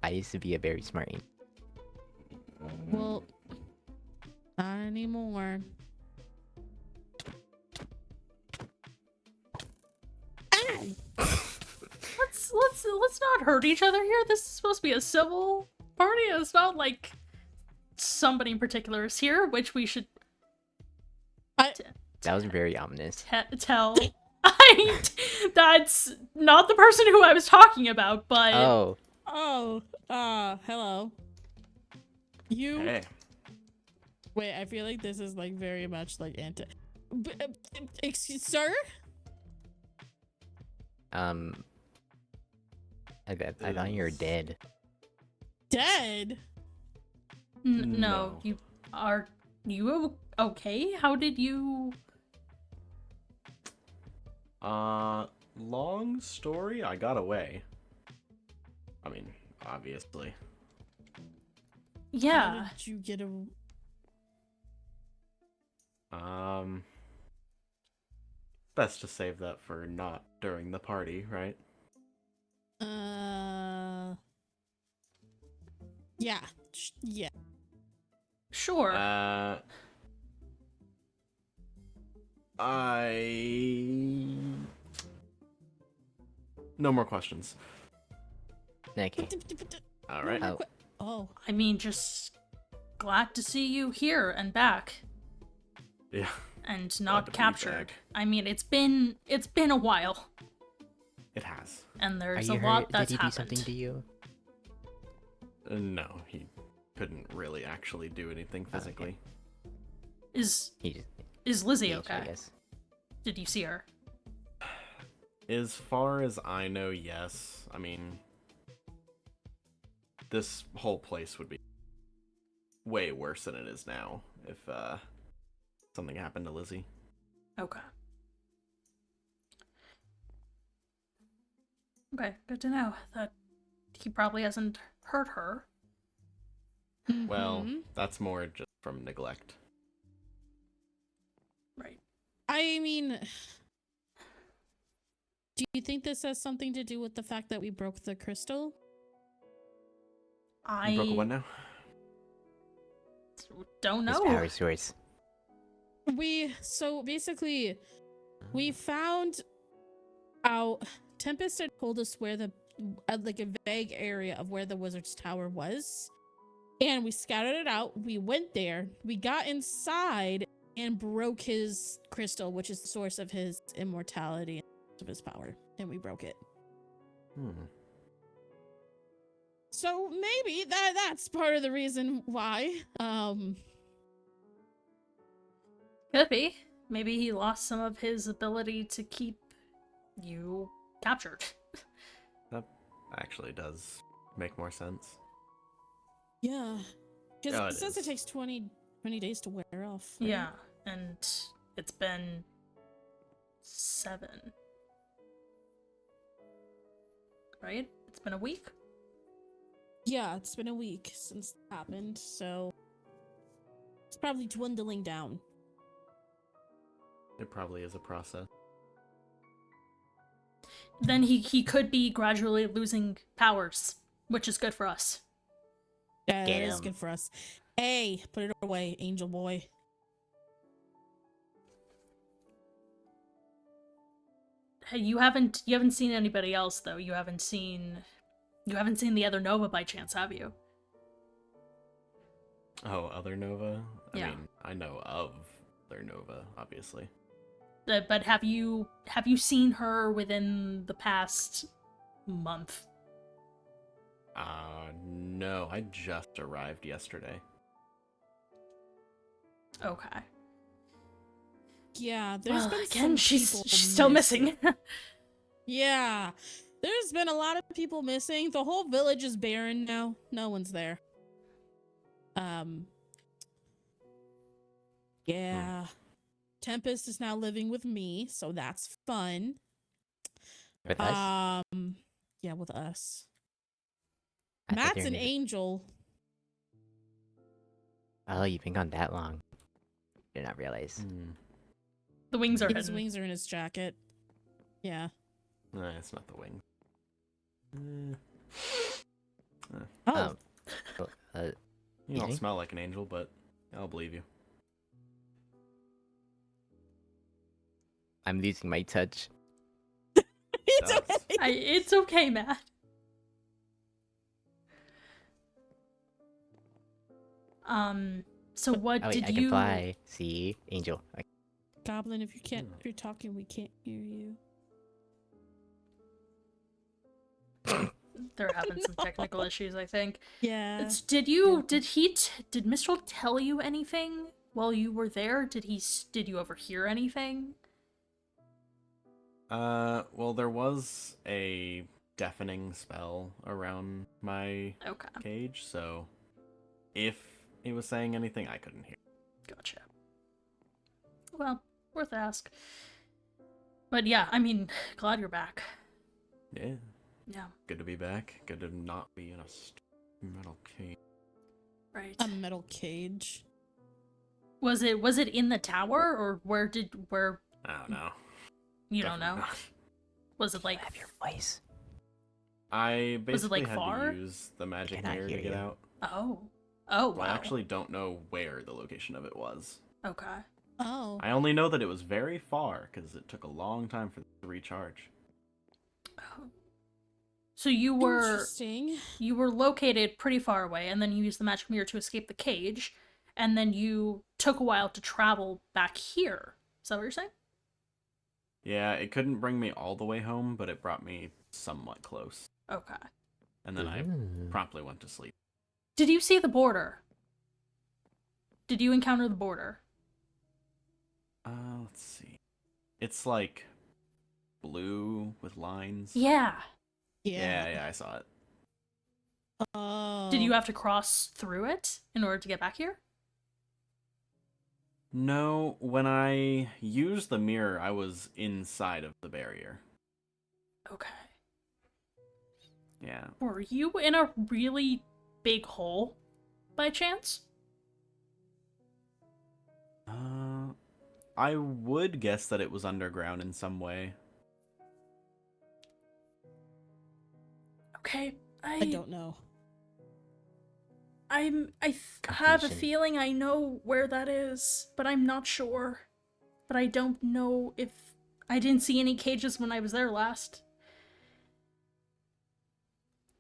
I used to be a very smart angel. Well, not anymore. Let's not hurt each other here. This is supposed to be a civil party. It's not like somebody in particular is here, which we should That was very ominous. tell. That's not the person who I was talking about, but Oh, Hello. You Hey. wait, I feel like this is like very much like excuse, sir? I thought you were dead. Dead? no, No. you okay? How did you? Long story, I got away. I mean, obviously. Yeah. How did you get a Best to save that for not during the party, right? yeah. Yeah. Sure. No more questions. Okay. Alright. Oh. Oh. I mean, just glad to see you here and back Yeah. and Glad not to be captured. back. I mean, it's been a while, It has. and there's Are a you lot hurt? that's Did he do happened. something to you? No, he couldn't really actually do anything physically. Is He just is Lizzie aged, I okay? guess. Did you see her? As far as I know, yes. I mean, this whole place would be way worse than it is now if something happened to Lizzie. Okay. Okay, good to know that he probably hasn't hurt her. Well, Mhm. that's more just from neglect. Right. I mean, do you think this has something to do with the fact that we broke the crystal? You broke a what now? don't His know. power source. So basically, we found out. Tempest had told us where the like a vague area of where the wizard's tower was, and we scouted it out. We went there. We got inside and broke his crystal, which is the source of his immortality and of his power, and we broke it. So maybe that's part of the reason why. Could be. Maybe he lost some of his ability to keep you captured. That actually does make more sense. Yeah. Because Yeah, it it says it is. takes 20 days to wear off. Right? Yeah, and it's been 7. Right? It's been a week? Yeah, it's been a week since it happened, so it's probably dwindling down. It probably is a process. Then he could be gradually losing powers, which is good for us. Yeah, Get that is him. good for us. Hey, put it away, angel boy. Hey, you haven't seen anybody else though. You haven't seen the other Nova by chance, have you? Oh, other Nova? Yeah. I mean, I know of other Nova, obviously. But have you seen her within the past month? No, I just arrived yesterday. Okay. Yeah, there's Well, been again, some she's people still missing. Yeah, there's been a lot of people missing. The whole village is barren now. No one's there. Yeah. Tempest is now living with me, so that's fun. With us? Yeah, with us. I thought Matt's they were an never- angel. Oh, you've been gone that long. Did not realize. The wings are His hidden. wings are in his jacket. Yeah. Nah, it's not the wing. Oh, Um, uh, You don't Easy. smell like an angel, but I'll believe you. I'm losing my touch. it's does. okay. It's okay, Matt. So what Oh wait, did I you? can fly. See, angel. Goblin, if you're talking, we can't hear you. They're having some technical issues, I think. Yeah. Did did Mistral tell you anything while you were there? Did you overhear anything? Well, there was a deafening spell around my Okay, cage, so if he was saying anything, I couldn't hear. gotcha. Well, worth a ask. But yeah, I mean, glad you're back. Yeah, Yeah, good to be back. Good to not be in a metal cage. right. A metal cage. Was it in the tower or where I don't know. you don't Definitely know? not. Was it like Have your voice. I Was it, basically like, had far? to use the magic cannot mirror hear to get you. out. oh So wow. I actually don't know where the location of it was. Okay. Oh. I only know that it was very far because it took a long time for it to recharge. Oh. So you were Interesting. located pretty far away, and then you used the magic mirror to escape the cage, and then you took a while to travel back here. Is that what you're saying? Yeah, it couldn't bring me all the way home, but it brought me somewhat close. Okay. And then I Ooh. promptly went to sleep. Did you see the border? Did you encounter the border? Let's see. It's like blue with lines. Yeah. Yeah, I saw it. Oh. Did you have to cross through it in order to get back here? No, when I used the mirror, I was inside of the barrier. Okay. Yeah. Were you in a really big hole by chance? I would guess that it was underground in some way. Okay. I don't know. I have a Confusion. feeling I know where that is, but I'm not sure. But I don't know if I didn't see any cages when I was there last.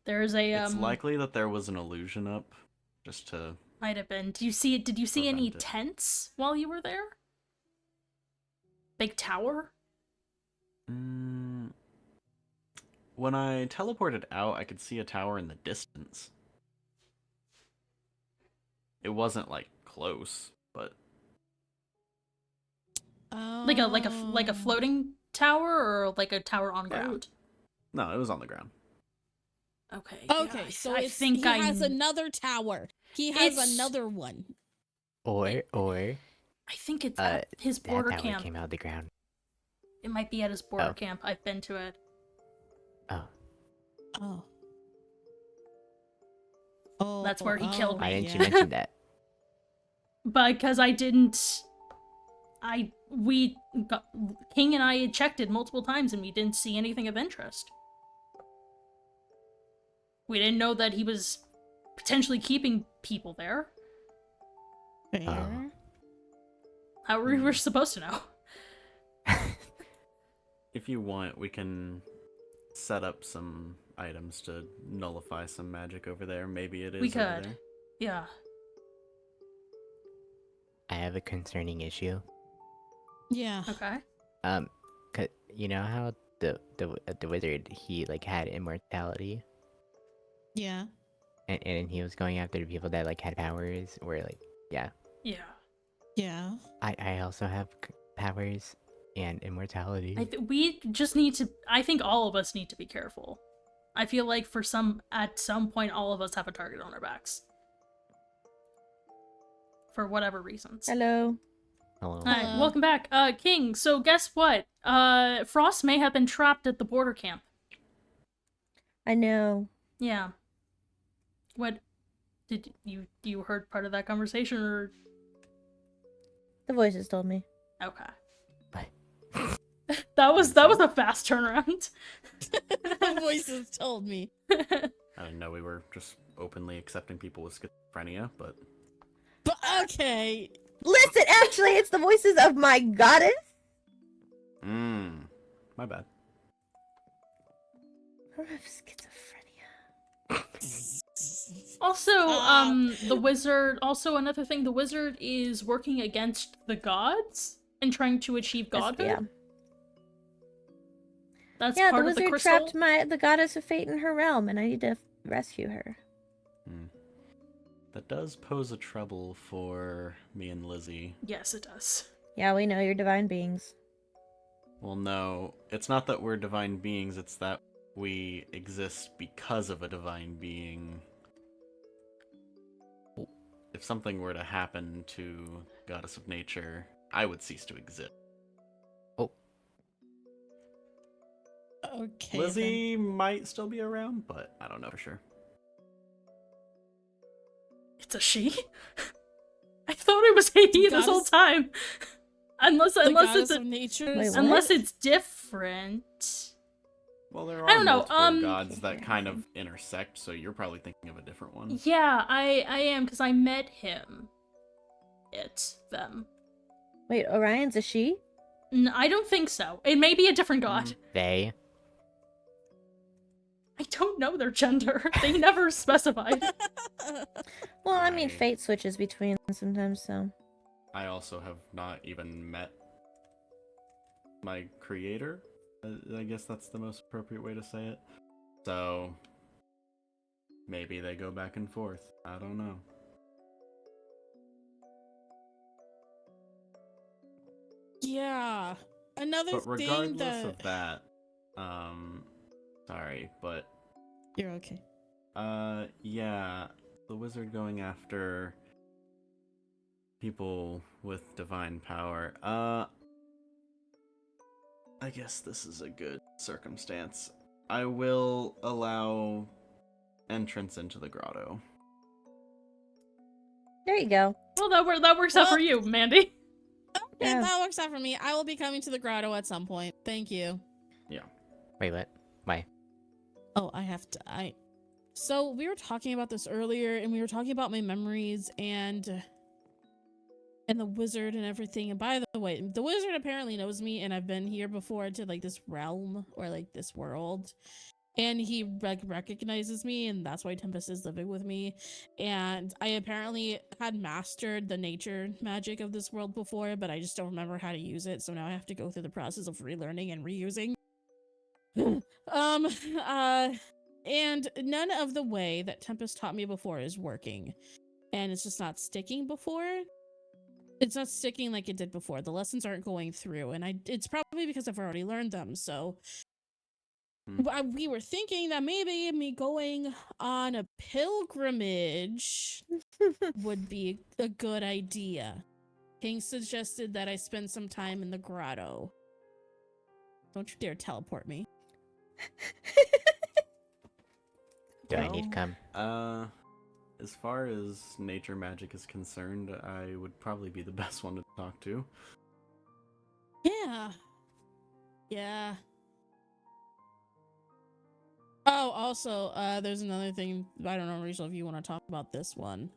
There's a It's likely that there was an illusion up, just to... might have been. Did you see it? Did you see any Prevent it. tents while you were there? Big tower? When I teleported out, I could see a tower in the distance. It wasn't, like, close, but... Like a floating tower or like a tower on Yeah. ground? No, it was on the ground. Okay. yeah, Okay, so I it's, think he has another tower. He has It's- another one. Or I think it's at his that border tower camp. came out of the ground. It might be at his border Oh. camp. I've been to it. Oh, Oh. Oh. That's where he killed why me. didn't you mention that? Because I didn't. King and I had checked it multiple times and we didn't see anything of interest. We didn't know that he was potentially keeping people there. Fair. How were we supposed to know? If you want, we can set up some items to nullify some magic over there. Maybe it is We over could. there. Yeah. I have a concerning issue. Yeah. Okay. 'Cause you know how the wizard, he like had immortality, Yeah. and he was going after the people that like had powers, or like Yeah. Yeah. I also have powers and immortality. We just need to. I think all of us need to be careful. I feel like at some point, all of us have a target on our backs. For whatever reasons. Hello. Hello. Hi, Hello. welcome back. King, so guess what? Frost may have been trapped at the border camp. I know. Yeah. What did you heard part of that conversation or The voices told me. okay. What? that was a fast turnaround. The voices told me. I didn't know we were just openly accepting people with schizophrenia, but... But okay. Listen, actually, it's the voices of my goddess. My bad. I don't have schizophrenia. Also, the wizard. Also, another thing, the wizard is working against the gods and trying to achieve godhood. Yeah. That's Yeah, part the of the wizard crystal. trapped the goddess of fate in her realm, and I need to rescue her. That does pose a trouble for me and Lizzie. Yes, it does. Yeah, we know you're divine beings. Well, no, it's not that we're divine beings, it's that we exist because of a divine being. If something were to happen to Goddess of Nature, I would cease to exist. Okay. Lizzie might still be around, but I don't know for sure. It's a she. I thought it was a he this whole Goddess- time. unless The unless goddess it's of nature. Wait, is- what? unless it's different. Well, there are I don't know, multiple gods that kind of intersect, so you're probably thinking of a different one. Yeah, I am because I met him. Them. Wait, Orion's a she? I don't think so. It may be a different god. They. I don't know their gender. They never specified. Well, I mean, Right. fate switches between sometimes, so. I also have not even met my creator. I guess that's the most appropriate way to say it. So, maybe they go back and forth. I don't know. Yeah. another But thing regardless that of that, sorry, but you're okay. yeah, the wizard going after people with divine power. I guess this is a good circumstance. I will allow entrance into the grotto. There you go. Well, that works out for Well- you, Mandy. Okay, Yeah. that works out for me. I will be coming to the grotto at some point. Thank you. Wait, what? Why? Oh, So we were talking about this earlier, and we were talking about my memories and the wizard and everything. And by the way, the wizard apparently knows me, and I've been here before to like this realm or like this world, and he recognizes me, and that's why Tempest is living with me. And I apparently had mastered the nature magic of this world before, but I just don't remember how to use it. So now I have to go through the process of relearning and reusing. And none of the way that Tempest taught me before is working, and it's just not sticking before. It's not sticking like it did before. The lessons aren't going through, and it's probably because I've already learned them. So we were thinking that maybe me going on a pilgrimage would be a good idea. King suggested that I spend some time in the grotto. Don't you dare teleport me. Do I need to come? As far as nature magic is concerned, I would probably be the best one to talk to. Yeah. Oh, also, there's another thing. I don't know, Rachel, if you want to talk about this one.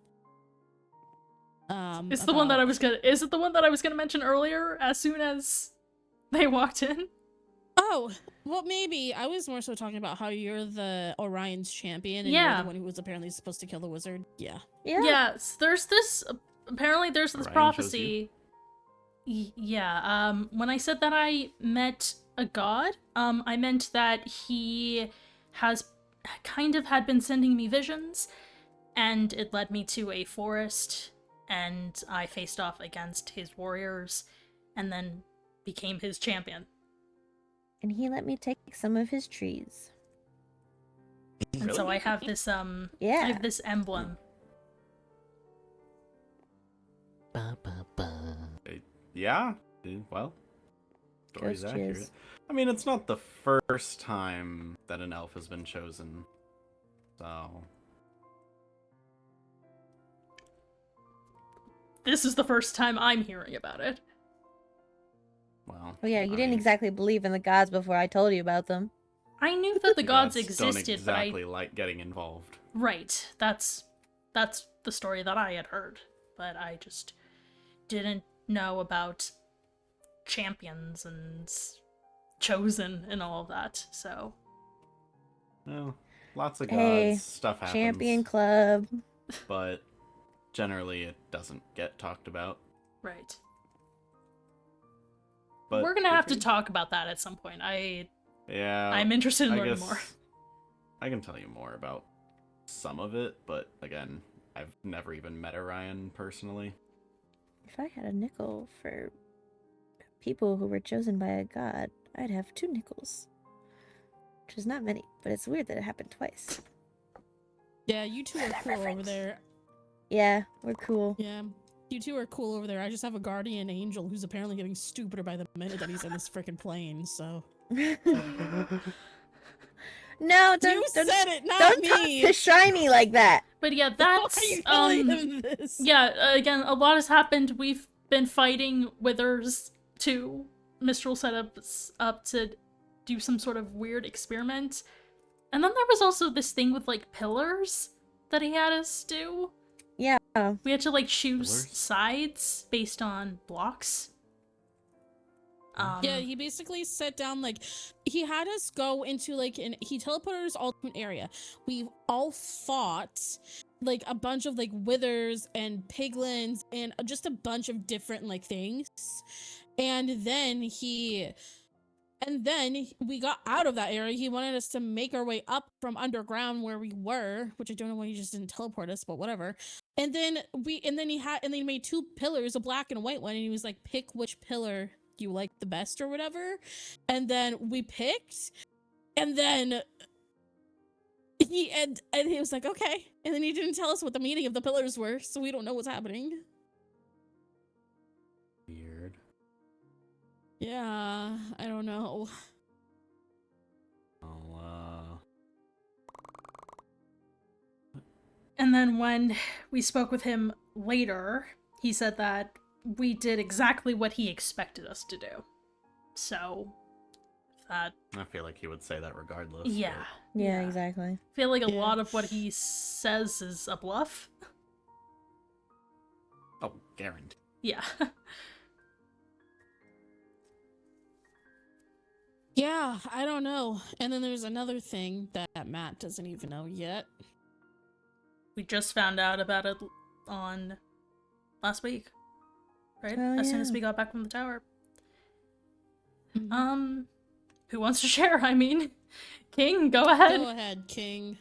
It's the one that Is it the one that I was gonna mention earlier? As soon as they walked in. Oh, well, maybe. I was more so talking about how you're the Orion's champion, and you're Yeah. the one who was apparently supposed to kill the wizard. Yeah. Yes, there's this. Apparently, there's this Orion chose prophecy. Yeah. When I said that I met a god, I meant that he has kind of had been sending me visions, and it led me to a forest, and I faced off against his warriors, and then became his champion. And he let me take some of his trees. And so I have this I Yeah. have this emblem. Ba, ba, ba. Yeah, well, story's Ghost accurate. jizz. I mean, it's not the first time that an elf has been chosen, so... This is the first time I'm hearing about it. Well, Oh yeah, you I didn't mean, exactly believe in the gods before I told you about them. I knew that the you gods don't existed, exactly but like getting involved. Right. That's the story that I had heard, but I just didn't know about champions and chosen and all of that. So, Well, lots of gods, Hey, stuff happens, Champion club. but generally it doesn't get talked about. right. But We're going to good have for to you. talk about that at some point. Yeah, I'm interested in I learning guess more. I can tell you more about some of it, but again, I've never even met Orion personally. If I had a nickel for people who were chosen by a god, I'd have 2 nickels. Which is not many, but it's weird that it happened twice. Yeah, you two are cool over Reference. there. Yeah, we're cool. Yeah. You two are cool over there. I just have a guardian angel who's apparently getting stupider by the minute that he's in this freaking plane, so. No, don't, You don't, said it, not don't me! talk to Shiny like that. But yeah, Why that's are you telling him this? yeah, again, a lot has happened. We've been fighting withers too. Mistral set us up to do some sort of weird experiment. And then there was also this thing with like pillars that he had us do. Yeah. We had to like choose Pillars? sides based on blocks. Yeah, he basically set down, like, he had us go into, like, he teleported us all to an area. We all fought, like, a bunch of, like, withers and piglins and just a bunch of different, like, things. And then we got out of that area. He wanted us to make our way up from underground where we were, which I don't know why he just didn't teleport us, but whatever. And then he made 2 pillars, a black and a white one, and he was like, pick which pillar you liked the best or whatever. And then we picked, and then he was like, okay. And then he didn't tell us what the meaning of the pillars were, so we don't know what's happening. Weird. Yeah, I don't know. And then when we spoke with him later, he said that we did exactly what he expected us to do. So, that... I feel like he would say that regardless. Yeah. Yeah, exactly. I feel like a Yeah. lot of what he says is a bluff. Oh, guaranteed. Yeah. Yeah, I don't know. And then there's another thing that Matt doesn't even know yet. We just found out about it on last week, right? Oh, As soon as yeah. we got back from the tower. Mhm. Who wants to share? I mean, King, go ahead. Go ahead, King.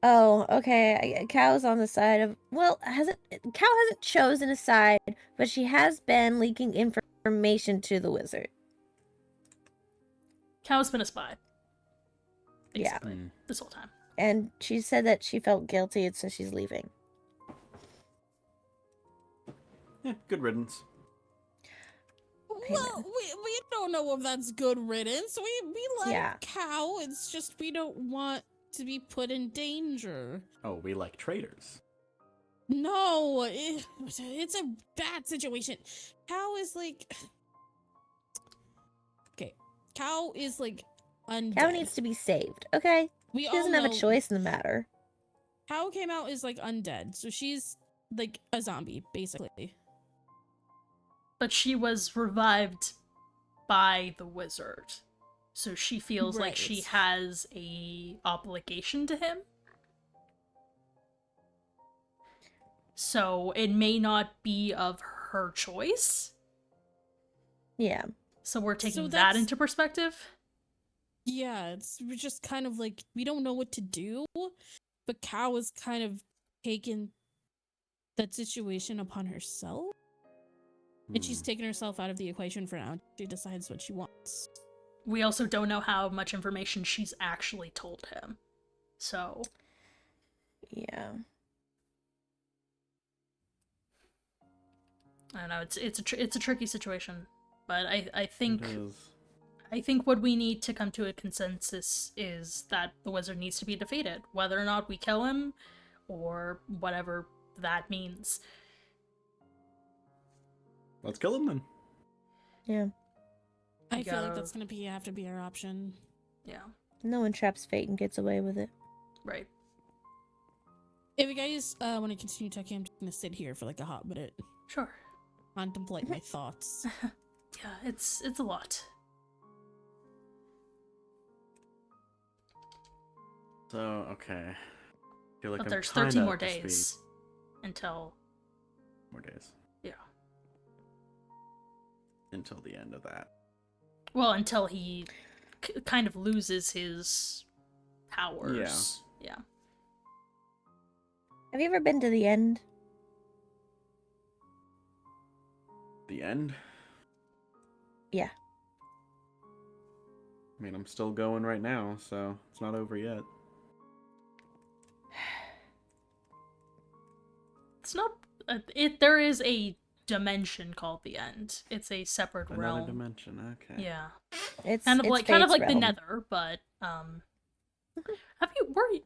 Oh, okay. Cow's on the side of. Well, Cow hasn't chosen a side, but she has been leaking information to the wizard. Cow's been a spy. Yeah. Basically, this whole time. And she said that she felt guilty, and so she's leaving. Yeah, good riddance. Okay, Well, we don't know if that's good riddance. We like Yeah. Cow. It's just we don't want to be put in danger. Oh, we like traitors. No, it's a bad situation. Cow is like... Okay, Cow is like undead. Cow needs to be saved, okay? We She all doesn't have a know choice in the matter. Cow came out as like undead, so she's like a zombie, basically. But she was revived by the wizard. So she feels like she Right. has a obligation to him. So it may not be of her choice. Yeah. So we're taking that that's- into perspective. Yeah, we're just kind of like, we don't know what to do, but Cow has kind of taken that situation upon herself. And she's taken herself out of the equation for now. She decides what she wants. We also don't know how much information she's actually told him. So, Yeah. I don't know, it's a tricky situation. But I think It is. I think what we need to come to a consensus is that the wizard needs to be defeated, whether or not we kill him or whatever that means. Let's kill him then. Yeah. I feel like gotta- that's gonna have to be our option. Yeah, No one traps fate and gets away with it. right. If you guys want to continue talking, I'm just gonna sit here for like a hot minute, Sure. contemplate my thoughts. Yeah, it's a lot. So, okay. I feel like But I'm there's kinda 13 more up to speed. days until, More days. yeah. Until the end of that. Well, until he kind of loses his powers. Yeah. Have you ever been to the end? The end? Yeah. I mean, I'm still going right now, so it's not over yet. It's not. There is a dimension called the End. It's a separate Another realm. dimension, okay. Yeah, It's kind of it's like Fate's the realm. Nether, but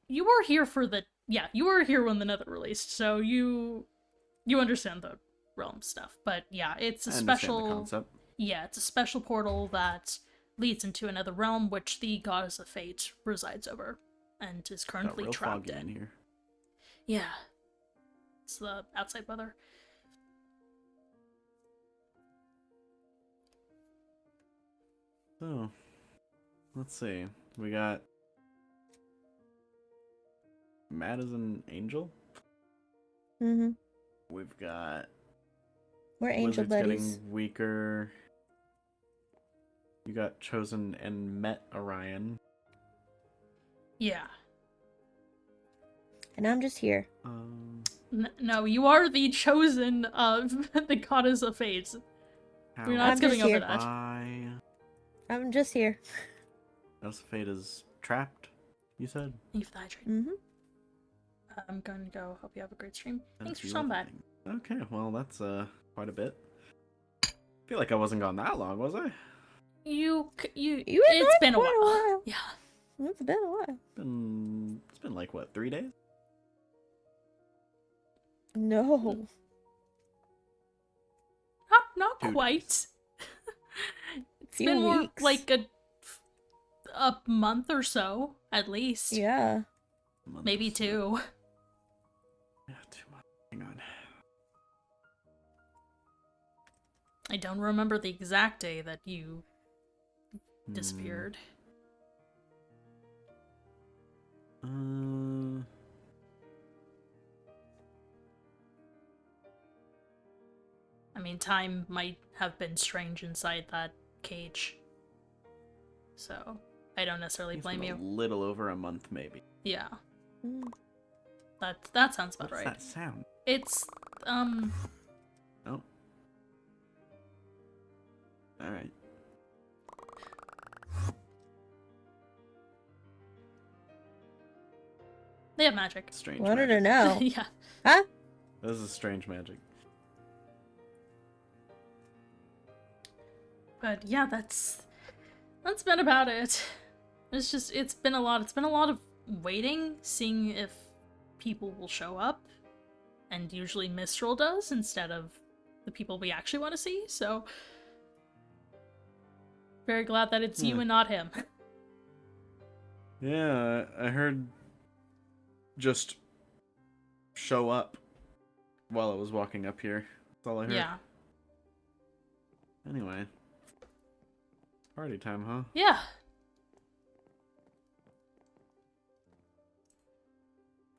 you were here for the you were here when the Nether released, so you understand the realm stuff. But yeah, it's a I understand the special concept. it's a special portal that leads into another realm, which the goddess of fate resides over and is Got currently real trapped foggy in. here. Yeah, it's the outside weather. So, let's see. We got Matt as an angel. Mm-hmm. We've got We're angel Wizards buddies. getting weaker. You got chosen and met Orion. Yeah. And I'm just here. No, you are the chosen of the goddess of fate. How We're not I'm skipping just over here. that. by I'm just here. Fate is trapped, you said? Thank you for the hydrate. Mm-hmm. I'm going to go. Hope you have a great stream. Thanks for That's stopping by. lovely. Okay, well, that's quite a bit. I feel like I wasn't gone that long, was I? You. You It's been a quite while. Yeah. It's been a while. It's been like, what, 3 days? No. Not 2 quite. days. It's Few been more weeks. like a month or so, at least. Yeah. A month Maybe or so. 2. Yeah, 2 months. Hang on. I don't remember the exact day that you disappeared. I mean, time might have been strange inside that cage. So, I don't necessarily It's blame been you. a little over a month, maybe. Yeah, Mm. that sounds about What's right. that sound? It's, Oh. Alright. they have magic. Strange Wanted magic. to know. Yeah. Huh? This is strange magic. But yeah, that's been about it. It's been a lot. It's been a lot of waiting, seeing if people will show up, and usually Mistral does instead of the people we actually want to see. So very glad that it's you Yeah. and not him. Yeah, I heard just show up while I was walking up here. That's all I heard. Yeah. Anyway. Party time, huh? Yeah.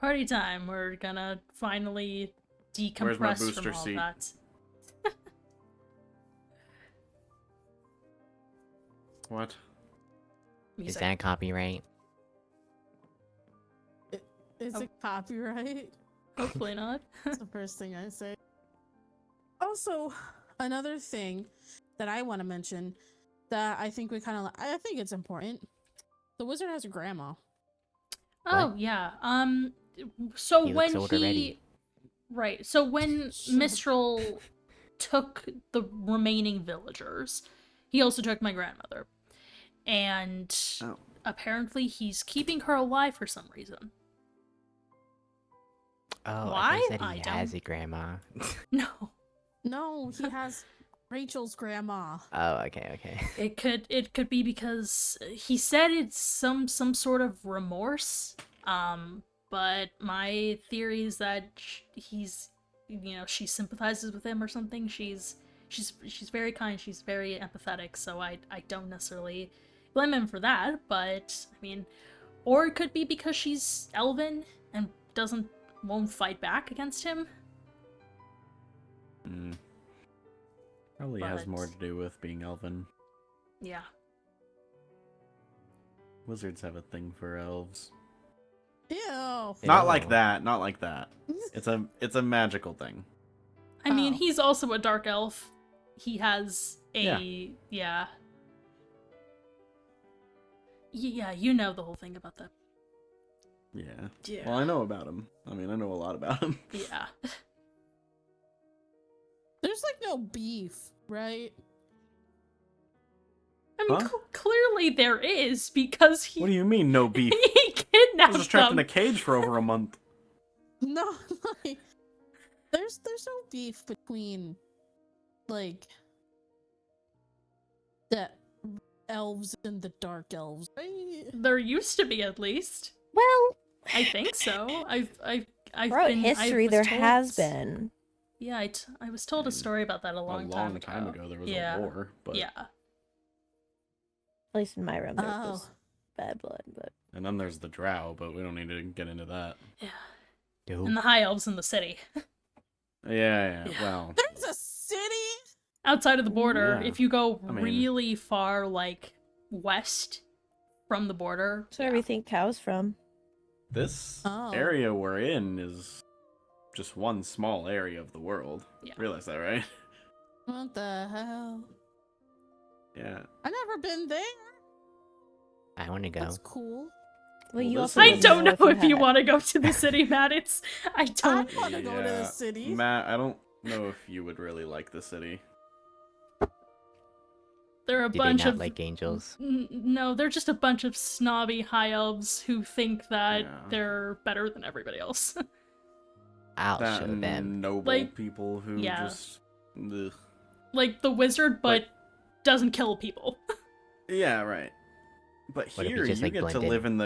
Party time. We're gonna finally Where's my decompress booster from all seat? that. What? Is Music. that copyright? Is Oh. it copyright? Hopefully not. That's the first thing I say. Also, another thing that I want to mention that I think I think it's important. The wizard has a grandma. Oh What? yeah. So He when looks old he already. right, so when So- Mistral took the remaining villagers, he also took my grandmother. And Oh. apparently he's keeping her alive for some reason. Oh, Why? I thought I he has don't- a grandma. No. No, he has Rachel's grandma. Oh, okay. It could be because he said it's some sort of remorse. But my theory is that he's, she sympathizes with him or something. She's very kind. She's very empathetic. So I don't necessarily blame him for that. But I mean, or it could be because she's elven and won't fight back against him. Probably has But- more to do with being elven. Yeah. Wizards have a thing for elves. Ew. Not like Ew. that. Not like that. It's a magical thing. I mean, Oh. he's also a dark elf. He has a yeah. Yeah, you know the whole thing about that. Yeah. Yeah. Well, I know about him. I mean, I know a lot about him. Yeah. There's like no beef, right? I mean, Huh? clearly there is because he What do you mean, no beef? he I kidnapped was just trapped in them. a cage for over a month. No, like there's no beef between like the elves and the dark elves, right? There used to be, at least. Well, I think so. I've throughout been history, I was there told- has been. Yeah, I was told a story about that a A long long time ago. there was Yeah. a war, but Yeah. At least in my realm, there Oh. was bad blood. But and then there's the drow, but we don't need to get into that. Yeah. Dope. And the high elves in the city. Yeah. Yeah. Well, There's a city. Outside of the border, Yeah. if you go I mean- really far, like, west from the border. that's where we think cows from. this Oh. area we're in is just one small area of the world. Yeah. Realize that, right? What the hell? Yeah. I've never been there. I want to go. That's cool. Well, you Well, also I this didn't don't know if you had- want to go to the city, Matt. I don't. I want to go to the city. Matt, I don't know if you would really like the city. There are a Do they bunch not of like angels? No, they're just a bunch of snobby high elves who think that Yeah. they're better than everybody else. I'll That show and them. noble Like, people who yeah. just. Ugh. Like the wizard, but doesn't kill people. Yeah, right. But What if you here, just, you like, get to blend in? live in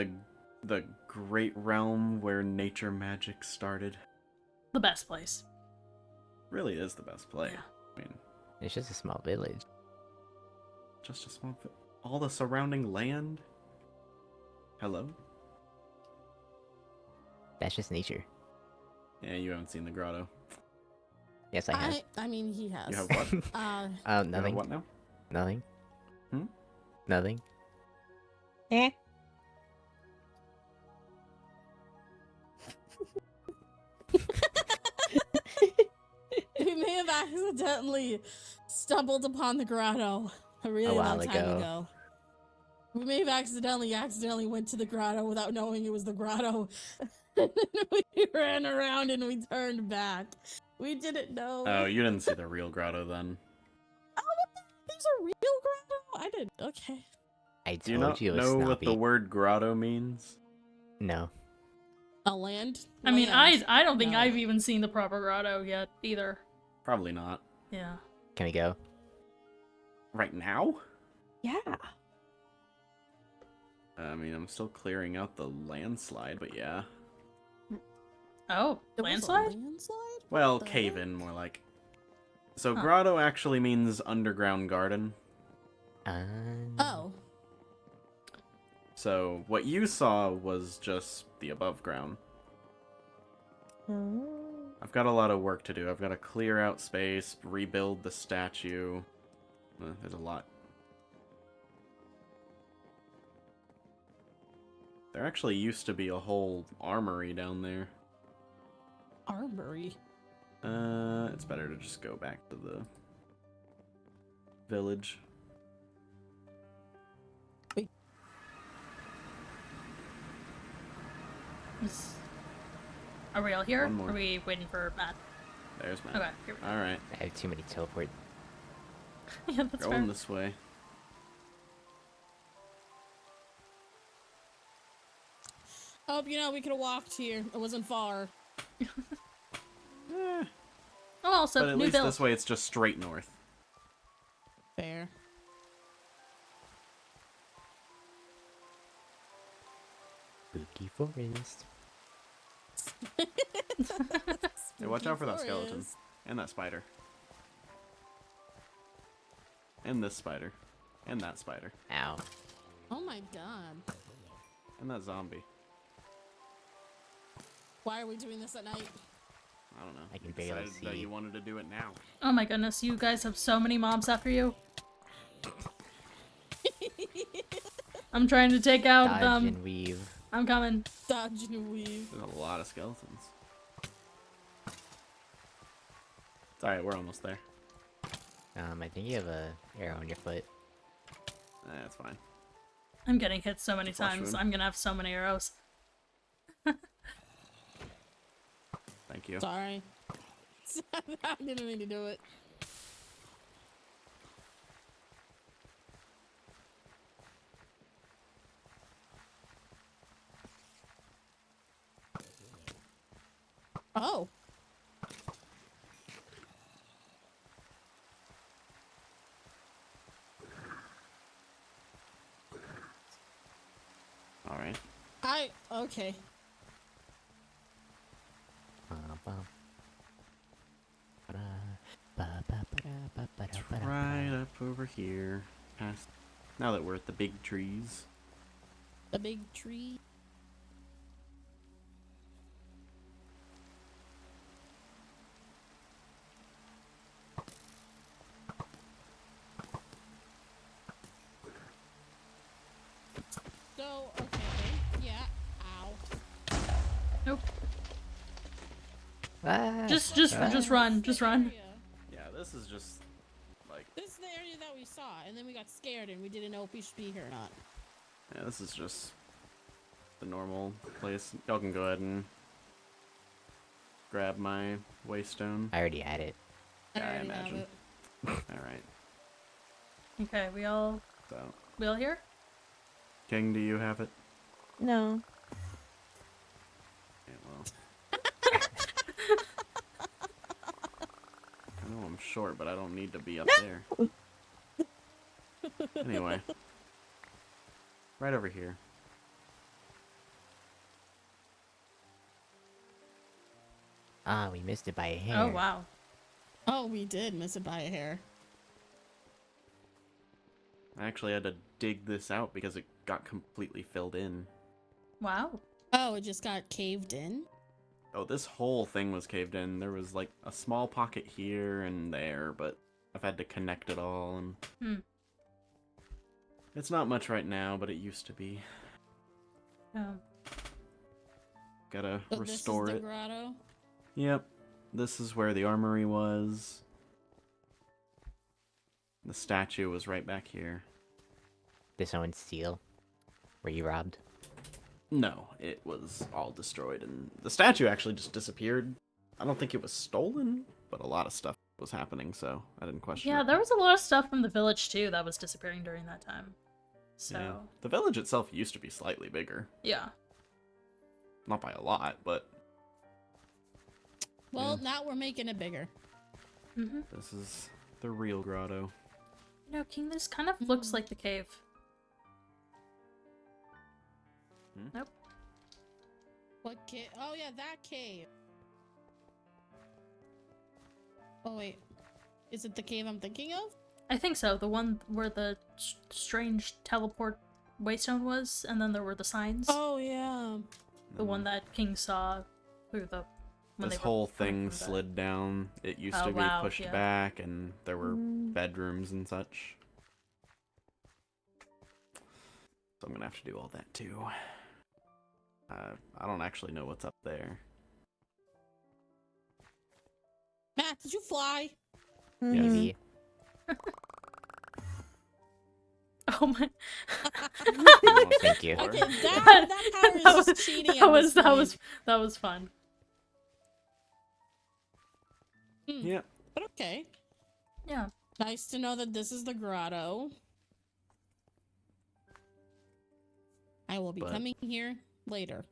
the great realm where nature magic started. The best place. Really is the best place. Yeah. I mean, It's just a small village. just a small. All the surrounding land. Hello. That's just nature. Yeah, you haven't seen the grotto. Yes, I have. I mean, he has. You have what? You Uh, have Nothing. what now? Nothing. Hmm? Nothing. Eh? we may have accidentally stumbled upon the grotto a really while long time ago. ago. We may have accidentally went to the grotto without knowing it was the grotto. And then we ran around and we turned back. We didn't know. Oh, you didn't see the real grotto then. Oh, what the? There's a real grotto? I didn't. Okay. I Do you told not you it was know snobby. what the word grotto means? No. A land? I mean, Land. I don't think No. I've even seen the proper grotto yet either. Probably not. Yeah. Can we go? Right now? Yeah. I mean, I'm still clearing out the landslide, but yeah. Oh, There was a landslide? landslide? Well, What the cave heck? in, more like. So Huh. grotto actually means underground garden. Oh. So what you saw was just the above ground. Oh. I've got a lot of work to do. I've got to clear out space, rebuild the statue. There's a lot. There actually used to be a whole armory down there. Armory. It's better to just go back to the village. Are we all here? One more. Are we waiting for Matt? There's Matt. Okay, here we go. Alright, I have too many teleport. Yeah, that's going fair. this way. Oh, you know, we could have walked here. It wasn't far. Eh, Oh, also, but at new least build. this way it's just straight north. Fair. Spooky forest. Hey, watch out for that Spooky skeleton. forest. And that spider. And this spider. And that spider. Ow. Oh my god. And that zombie. Why are we doing this at night? I don't know. I can You barely decided that see. you wanted to do it now. Oh my goodness, you guys have so many mobs after you. I'm trying to take out Dodge and weave. I'm coming. Dodge and weave. There's a lot of skeletons. It's alright, we're almost there. I think you have a arrow on your foot. That's fine. I'm getting hit so many Flash times. wound. I'm gonna have so many arrows. Thank you. Sorry. I didn't mean to do it. Oh. Alright. Okay. Right up over here. Past. Now that we're at the big trees. The big tree. So, okay. Yeah. Ow. Nope. Ah, Just run. Just run. Yeah. Yeah, this is just like like. This is the area that we saw, and then we got scared and we didn't know if we should be here or not. Yeah, this is just the normal place. Y'all can go ahead and grab my waystone. I already had it. Yeah, I already have imagine. it. Alright, Okay, we all so. here? King, do you have it? No. Okay, well. I know I'm short, but I don't need to be up there. Anyway. Right over here. Ah, we missed it by a hair. Oh, wow. Oh, we did miss it by a hair. I actually had to dig this out because it got completely filled in. Wow. Oh, it just got caved in? Oh, this whole thing was caved in. There was like a small pocket here and there, but I've had to connect it all, and it's not much right now, but it used to be. Gotta So restore this is it. the grotto? Yep, this is where the armory was. The statue was right back here. Did someone steal? Were you robbed? No, it was all destroyed, and the statue actually just disappeared. I don't think it was stolen, but a lot of stuff was happening, so I didn't question Yeah, it. there was a lot of stuff from the village, too, that was disappearing during that time. So, Yeah. The village itself used to be slightly bigger. yeah. Not by a lot, but Well, now we're making it bigger. Mm-hmm. this is the real grotto. You know, King, this kind of looks like the cave. Nope. What cave? Oh, yeah, that cave. Oh, wait. Is it the cave I'm thinking of? I think so. The one where the strange teleport waystone was, and then there were the signs. Oh, yeah. The one that King saw through the... when This they were whole coming thing from the- slid down. It used Oh, to be wow, pushed yeah. back, and there were Mm. bedrooms and such. So I'm gonna have to do all that too. I don't actually know what's up there. Matt, did you fly? Mhm. Maybe. Oh my... No, thank you. Okay, that power is That was- just cheating. that was fun. Yep. But okay. Yeah. Nice to know that this is the grotto. I will be But- coming here later.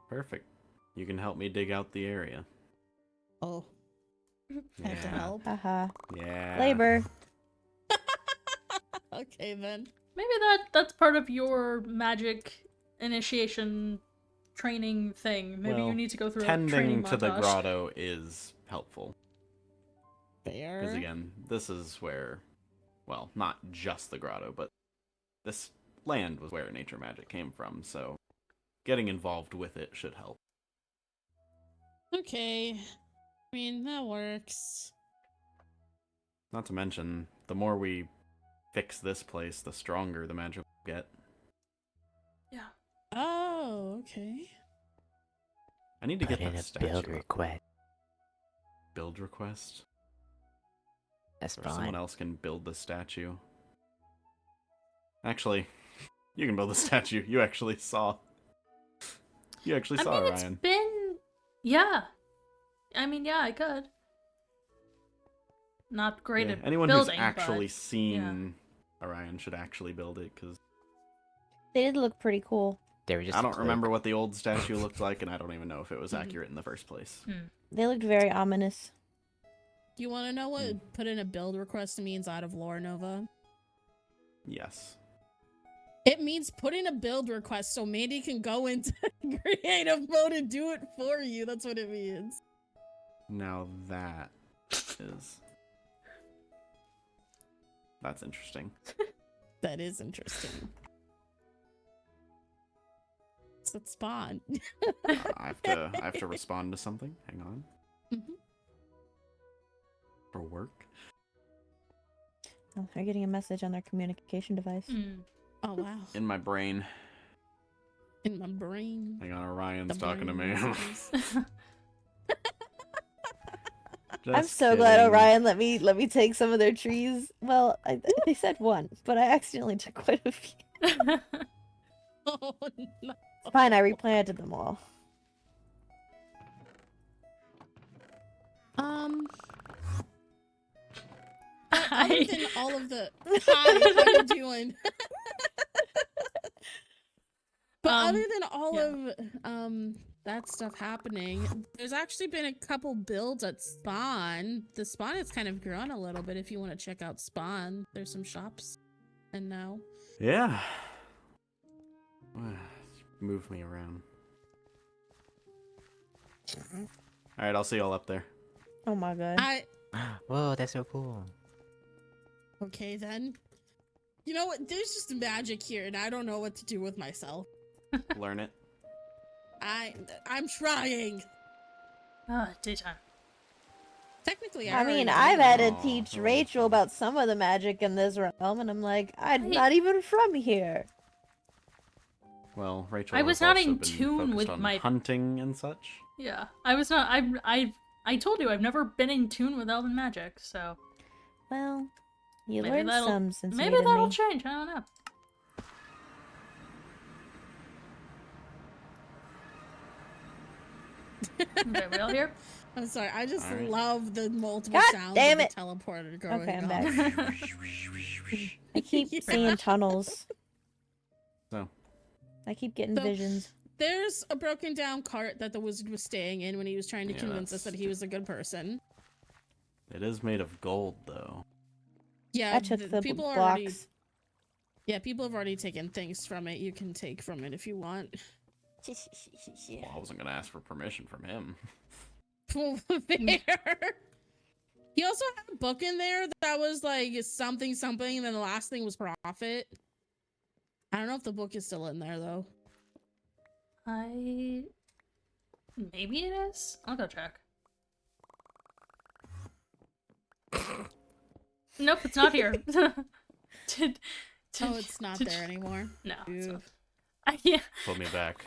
Perfect. You can help me dig out the area. Oh, I have to help. Haha. Yeah. Labor. Okay, then. Maybe that's part of your magic initiation training thing. Maybe Well, you need to go through a Tending training to the montage. grotto is helpful. Fair. Because again, this is where, well, not just the grotto, but this land was where nature magic came from, so getting involved with it should help. Okay. I mean, that works. Not to mention, the more we fix this place, the stronger the magic will get. Yeah. Oh, okay. I need to Put get in that a statue build up. request. Build request? That's Or someone fine. else can build the statue. Actually, you can build the statue. You actually saw. You actually saw mean, Ryan. it's been... Yeah. I mean, yeah, I could. Not great Yeah, at anyone building, who's actually but... seen Orion should actually build it, because They did look pretty cool. They were just I a don't cloak. remember what the old statue looked like, and I don't even know if it was accurate in the first place. They looked very ominous. Do you want to know what put in a build request means out of lore, Nova? Yes. It means put in a build request so Mandy can go into creative mode and do it for you. That's what it means. Now that is... That's interesting. That is interesting. So it's spawn. I have to respond to something. Hang on. Mhm. For work? Oh, they're getting a message on their communication device. Oh wow. In my brain. In my brain. Hang on, Orion's The talking to brain me. messages. I'm Just so glad kidding. Orion let me take some of their trees. Well, they said one, but I accidentally took quite a few. Oh no. It's fine, I replanted them all. Other than all of the hi, how you doing? But other than all of that stuff happening, there's actually been a couple builds at Spawn. The Spawn has kind of grown a little bit. If you want to check out Spawn, there's some shops, and now. Yeah. Move me around. All right, I'll see y'all up there. Oh my god. Whoa, that's so cool. Okay then. You know what? There's just magic here, and I don't know what to do with myself. Learn it. I'm trying. Daytime. Technically, I mean, already I've did. had to Oh, teach that was Rachel fun. about some of the magic in this realm, and I'm like, I'm Hey. not even from here. Well, Rachel I was has not also in been tune focused with on my- hunting and such. Yeah, I was not. I told you I've never been in tune with elven magic, so Well, you maybe learned that'll some since maybe meeting that'll me. change. I don't know. Okay, we all here? I'm sorry. I just Alright. love the multiple God sounds damn of it. the teleporter going Okay, I'm on. back. I keep Yeah. seeing tunnels. So, I keep getting So- visions. There's a broken down cart that the wizard was staying in when he was trying to Yeah, convince us that's- that he was a good person. it is made of gold, though. Yeah, I took the people blocks. already. Yeah, people have already taken things from it. You can take from it if you want. Well, I wasn't gonna ask for permission from him. Fair. He also had a book in there that was like something, and then the last thing was profit. I don't know if the book is still in there though. Maybe it is. I'll go check. Nope, it's not here. Oh, it's not there anymore. No. It's not. Oof. Yeah. Put me back.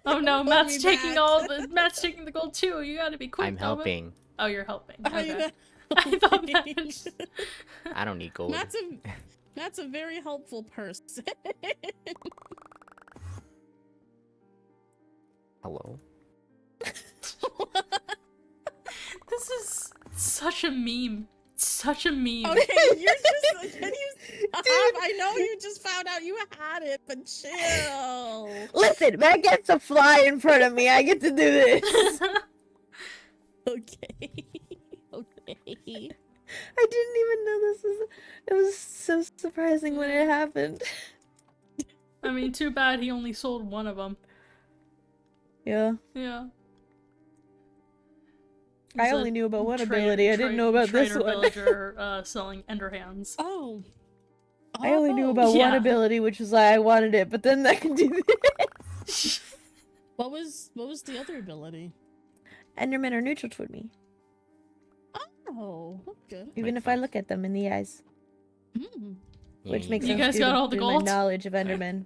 Oh no, Put Matt's me taking back. Matt's taking the gold too. You gotta be quick. I'm Delvin. helping. Oh, you're helping. Oh, Okay. you're I thought that. I don't need gold. That's a very helpful person. Hello? This is such a meme. Such a meme. Okay, you're just. Can you stop? I know you just found out you had it, but chill. Listen, Matt gets to fly in front of me. I get to do this. Okay. Okay. I didn't even know this was. It was so surprising when it happened. I mean, too bad he only sold one of them. Yeah. Yeah. I He's a only knew about one trader- ability. I didn't know about this trader one. villager selling ender hands. Oh. I only knew Oh. about one Yeah. ability, which was why I wanted it, but then I can do this. What was the other ability? Endermen are neutral toward me, Oh, that's good. even Makes if I sense. look at them in the eyes, Mm. which Yeah, makes You sense guys due got to- all the due to my gold? knowledge of Endermen.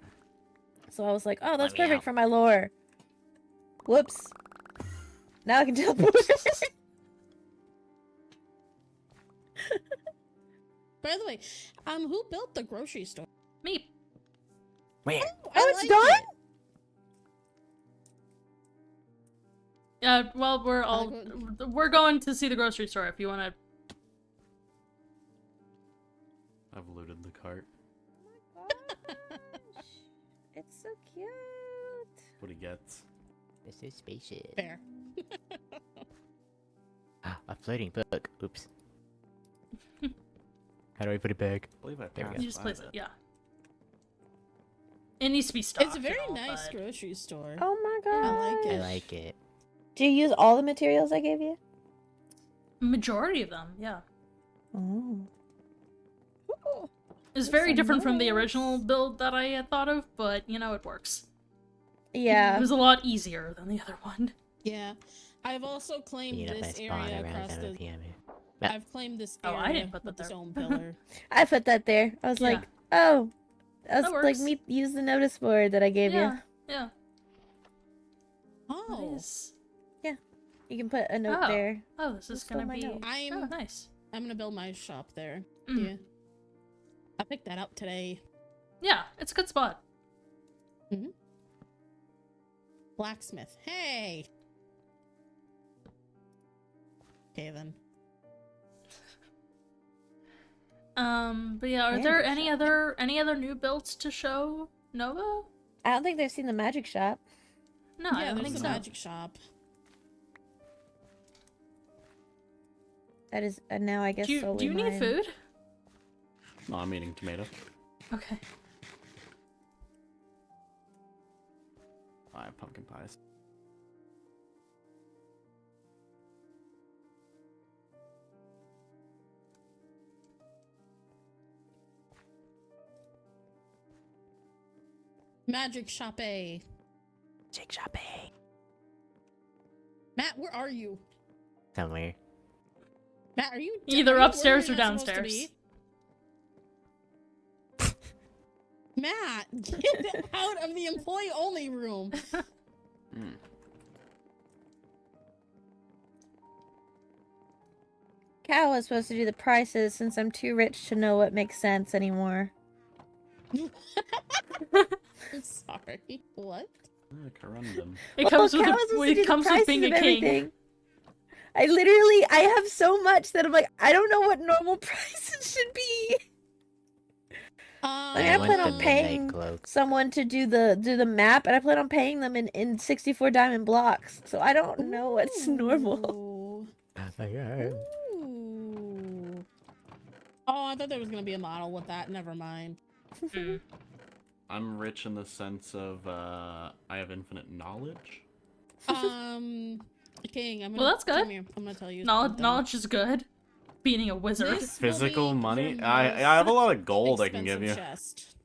So I was like, oh, that's Let me perfect out. for my lore. Whoops. Now I can teleport. By the way, who built the grocery store? Me. Where? Oh, it's done? it. Yeah, well, like we're going to see the grocery store if you want to. I've looted the cart. It's so cute. What he gets. This is spaceship. Fair. A floating book. Oops. How do I put it back? I believe I There we passed go. You just by place it. that. Yeah. It needs to be stocked. It's a very and all, nice but grocery store. Oh my god. I like I it. like it. Do you use all the materials I gave you? Majority of them, yeah. Oh. It's That's very so different from the nice. original build that I had thought of, but you know, it works. Yeah. It was a lot easier than the other one. Yeah. I've also claimed Meet up at this spawn area around across 7 the. p.m. I've claimed this Oh, area I didn't put that with this there. own pillar. I put that there. I was Yeah. like, oh. I That was like, works. use the notice board that I gave Yeah, yeah. Oh. Nice. You can put a note Oh. there. Oh, this is Just stole gonna my be. note. Oh, nice. I'm gonna build my shop there. Mm. Yeah. I picked that up today. Yeah, it's a good spot. Blacksmith. Hey. Okay then. But yeah, are Magic there shop. any other new builds to show Nova? I don't think they've seen the magic shop. No, I Yeah, don't there's think a so. magic shop. That is now I guess Do you solely need mine. food? No, I'm eating tomato. Okay. I have pumpkin pies. Magic shop A. Jake shopping. Matt, where are you? Somewhere. Matt, are you Either are you where upstairs you're or not supposed to downstairs. be? Matt, get out of the employee only room. Mm. Cal was supposed to do the prices since I'm too rich to know what makes sense anymore. I'm sorry. What? Corundum. It comes Cal was with supposed to do the being prices a of king. everything. I have so much that I'm like, I don't know what normal prices should be. Like, I Um, plan on the paying midnight cloak. someone to do the map, and I plan on paying them in 64 diamond blocks. So I don't know what's normal. Ooh. Oh my god. Ooh. Oh, I thought there was gonna be a model with that. Never mind. Mm. I'm rich in the sense of I have infinite knowledge. King, I'm Well, gonna that's good. come here. I'm gonna tell you. Knowledge, something. knowledge is good. Being a wizard. This will Physical be money? your I have a most lot of gold I can give expensive you. chest.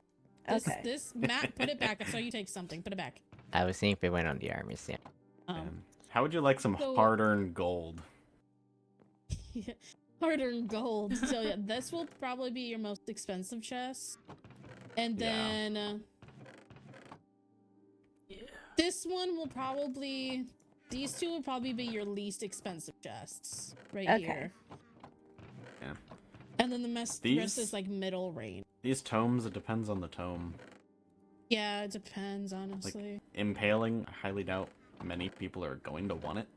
This, Okay. this Matt, put it back. I saw you take something. Put it back. I was seeing if it went on the armor stand. How would you like some So- hard-earned gold? Hard-earned gold. So yeah, this will probably be your most expensive chest, and Yeah. then Yeah. this one will probably. These two will probably be your least expensive chests right Okay. here. Yeah. And then the rest These- is like middle range. These tomes, it depends on the tome. Yeah, it depends, honestly. Impaling, I highly doubt many people are going to want it.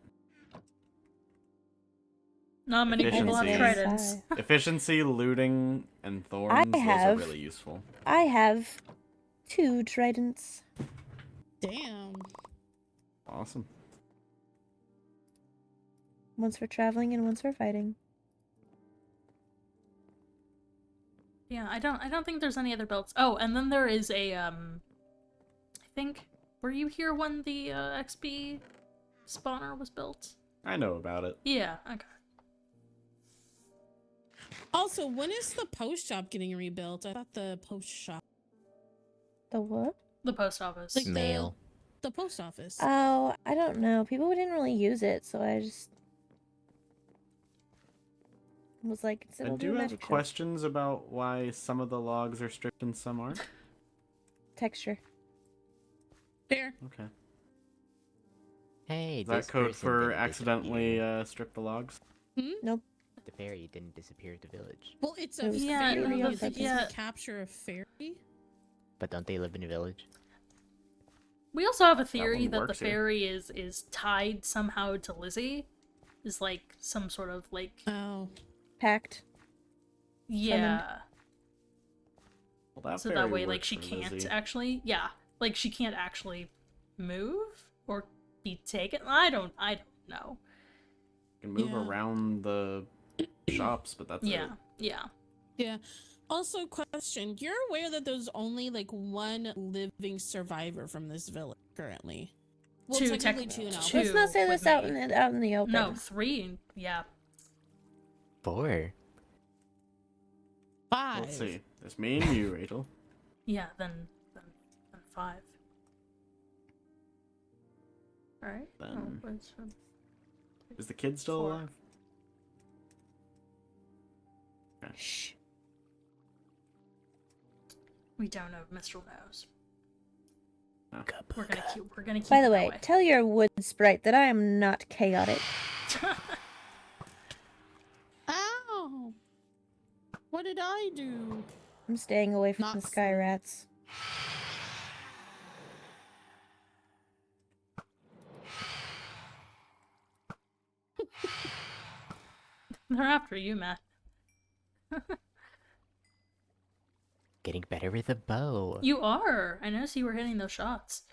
Not many people have Efficiency. tridents. Efficiency, looting, and thorns, those are have- really useful. I have 2 tridents. Damn. Awesome. One's for traveling and one's for fighting. Yeah, I don't think there's any other builds. Oh, and then there is a I think, were you here when the XP spawner was built? I know about it. Yeah, okay. Also, when is the post shop getting rebuilt? I thought the post shop, The what? The post office. Like- Mail. the post office. Oh, I don't know. People didn't really use it, so I just was like, instead I I'll do a have magic shop. questions about why some of the logs are stripped and some aren't. Texture. Fair. Okay. Hey, Is that this code person for didn't accidentally disappear. strip the logs? The fairy didn't disappear at the village. Well, it's It a was Yeah, fairy. no, You the- think you yeah. can capture a fairy? But don't they live in a village? We also have a theory one that the works here. fairy is tied somehow to Lizzie. Is like some sort of like Oh. Packed. yeah. Well, that So fairy that way like works she for can't Lizzie. actually like she can't actually move or be taken. I don't know. You can move Yeah. around the shops, but that's Yeah. it. Yeah. Yeah. Also, question: you're aware that there's only like one living survivor from this village currently? Well, Two, technically tec- two now. two. Let's not say with this out me. in the open. No, 3. Yeah. 4. Five. Let's see. There's me and you, Rachel. Yeah, then 5. Alright. Then- Oh, what's from... Is the kid still 4. alive? Shh. We don't know if Mistral knows. We're gonna keep By it the that way, tell your wood sprite that I am not chaotic. Ow! What did I do? I'm staying away from Not the sky fun. rats. They're after you, Matt. Getting better with a bow. You are. I noticed you were hitting those shots.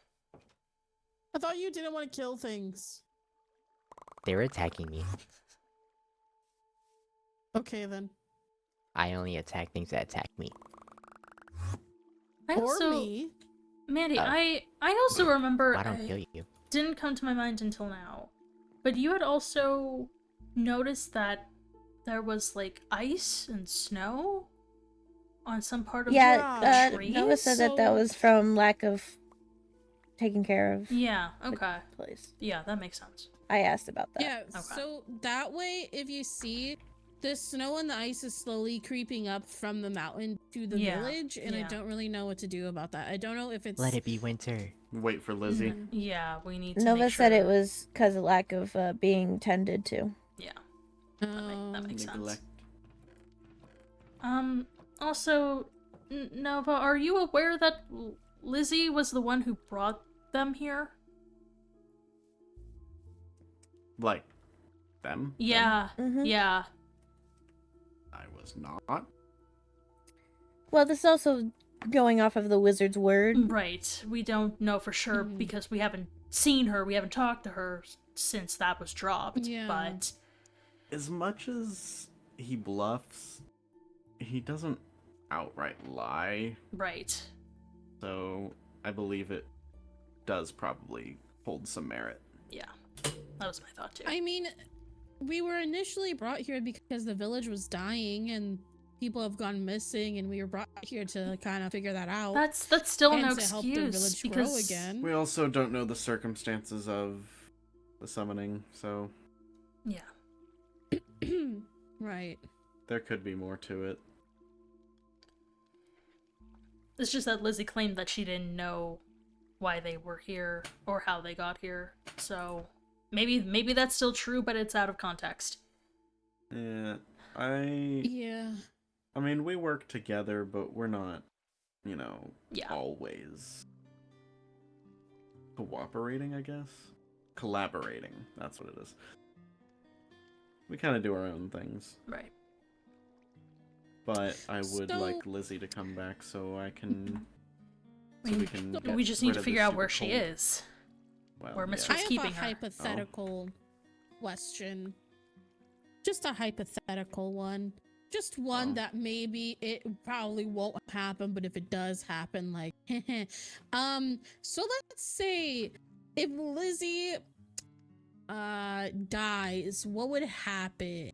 I thought you didn't want to kill things. They were attacking me. Okay then. I only attack things that attack me. I Or also, me. Mandy, Oh. I also remember. I don't kill you. Didn't come to my mind until now, but you had also noticed that there was like ice and snow on some part of Yeah, the trees. Nova said that So- was from lack of taking care of Yeah. the Okay. place. Yeah, that makes sense. I asked about that. Yeah, Okay. so that way, if you see, the snow and the ice is slowly creeping up from the mountain to the Yeah, village, and yeah. I don't really know what to do about that. I don't know if it's... Let it be winter. Wait for Lizzie. Mhm. Yeah, we need to. Nova make said it sure- was because of lack of being tended to. Yeah. That makes sense. Neglect. Also, Nova, are you aware that Lizzie was the one who brought them here? Like them? Yeah. Mm-hmm. Yeah. I was not. Well, this is also going off of the wizard's word. Right. We don't know for sure Mhm. because we haven't seen her, we haven't talked to her since that was dropped. Yeah. But As much as he bluffs, he doesn't outright lie. right. So I believe it does probably hold some merit. Yeah. That was my thought too. I mean, we were initially brought here because the village was dying and people have gone missing, and we were brought here to kind of figure that out. That's still and no to help the excuse village because grow again. We also don't know the circumstances of the summoning, so yeah. Right. there could be more to it. It's just that Lizzie claimed that she didn't know why they were here or how they got here. So maybe that's still true, but it's out of context. Yeah, Yeah. I mean, we work together, but we're not, Yeah. always cooperating, I guess. Collaborating, that's what it is. We kind of do our own things. Right. But I would So- like Lizzie to come back so I can. So We- we can. we We get just need rid to of figure this out where super she cold- is. Well, where yeah. Mistress- I Who's have keeping a her? hypothetical question. Just a hypothetical one. Just one Oh. that maybe it probably won't happen, but if it does happen, like, so let's say if Lizzie dies, what would happen?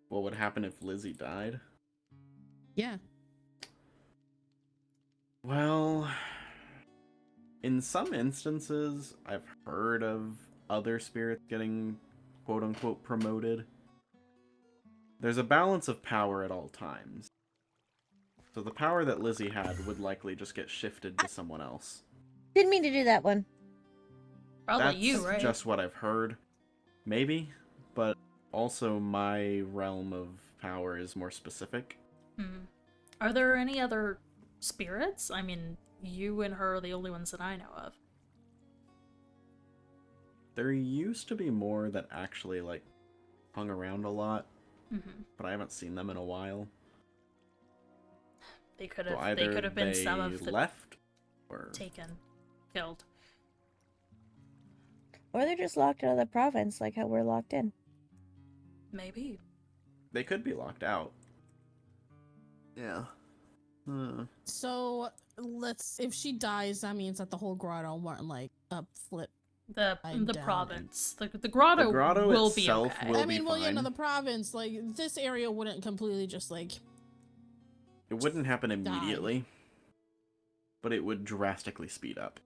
What would happen if Lizzie died? Yeah. Well, in some instances, I've heard of other spirits getting quote unquote promoted. There's a balance of power at all times. So the power that Lizzie had would likely just get shifted to someone else. Didn't mean to do that one. Probably That's you, right? just what I've heard. Maybe, but also my realm of power is more specific. Hmm. Are there any other spirits? I mean, you and her are the only ones that I know of. There used to be more that actually like hung around a lot, Mm-hmm. but I haven't seen them in a while. They could So have. They either could have been some of the left or taken, killed. Or they're just locked out of the province, like how we're locked in. Maybe. they could be locked out. Yeah. So if she dies, that means that the whole grotto won't like flip. The I'm the down. province, the grotto, The grotto will be itself okay. will- I mean, be well, yeah, no, fine. the province, like this area wouldn't completely just like. It wouldn't happen immediately, but it would drastically speed up.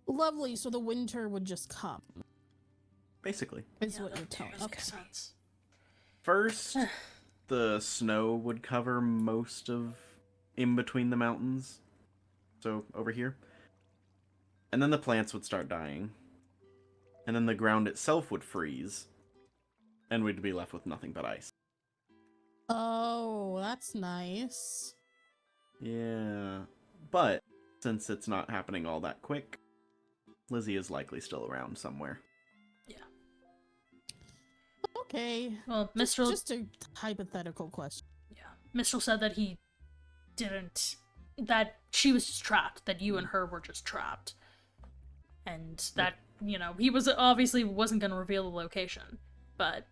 Lovely, so the winter would just come, Basically. is Yeah, what you're that telling. makes Okay. sense. First, the snow would cover most of in between the mountains. So over here. And then the plants would start dying. And then the ground itself would freeze. And we'd be left with nothing but ice. Oh, that's nice. Yeah. But since it's not happening all that quick, Lizzie is likely still around somewhere. Okay. Well, Mistral. Just a hypothetical question. Yeah, Mistral said that he didn't. That she was just trapped. That you and her were just trapped, and that he was obviously wasn't going to reveal the location, but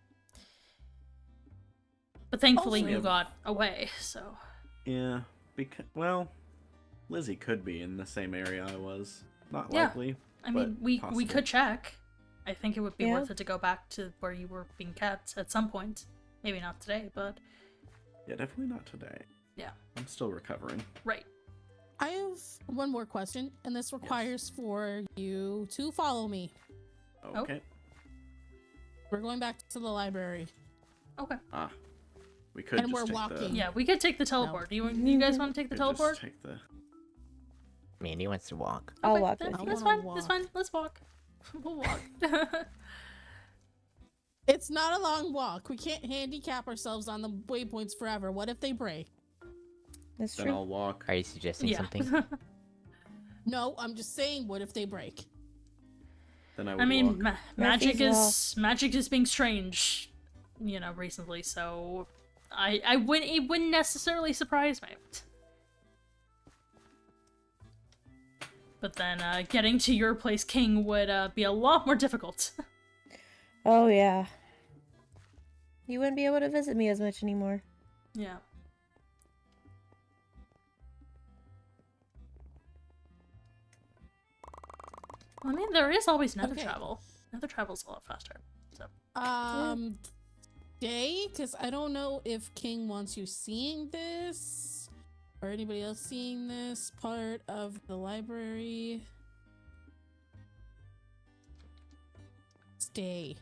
thankfully Also- you got away. So Yeah, because, well, Lizzie could be in the same area I was. Not Yeah. likely. I mean, but we possible. could check. I think it would be Yeah. worth it to go back to where you were being kept at some point. Maybe not today, but Yeah, definitely not today. yeah, I'm still recovering. right. I have one more question, and this requires for you to follow me. Okay. We're going back to the library. Okay. Ah. We could And just we're take walking. Yeah, we could take the teleport. Do you guys want to take the could just teleport? take the... Mandy wants to walk. I'll Okay, walk that- with you. That's wanna fine. That's walk. fine. Let's walk. We'll walk. It's not a long walk. We can't handicap ourselves on the waypoints forever. What if they break? That's Then true. I'll walk. Are you suggesting yeah. something? No, I'm just saying, what if they break? Then I would I mean, walk. magic Murphy's magic is being strange, recently. So, I wouldn't. It wouldn't necessarily surprise me. But then getting to your place, King, would be a lot more difficult. Oh yeah. You wouldn't be able to visit me as much anymore. Yeah. Well, I mean, there is always nether Okay. travel. Nether travel's a lot faster. So Day? Because I don't know if King wants you seeing this, or anybody else seeing this part of the library. Stay.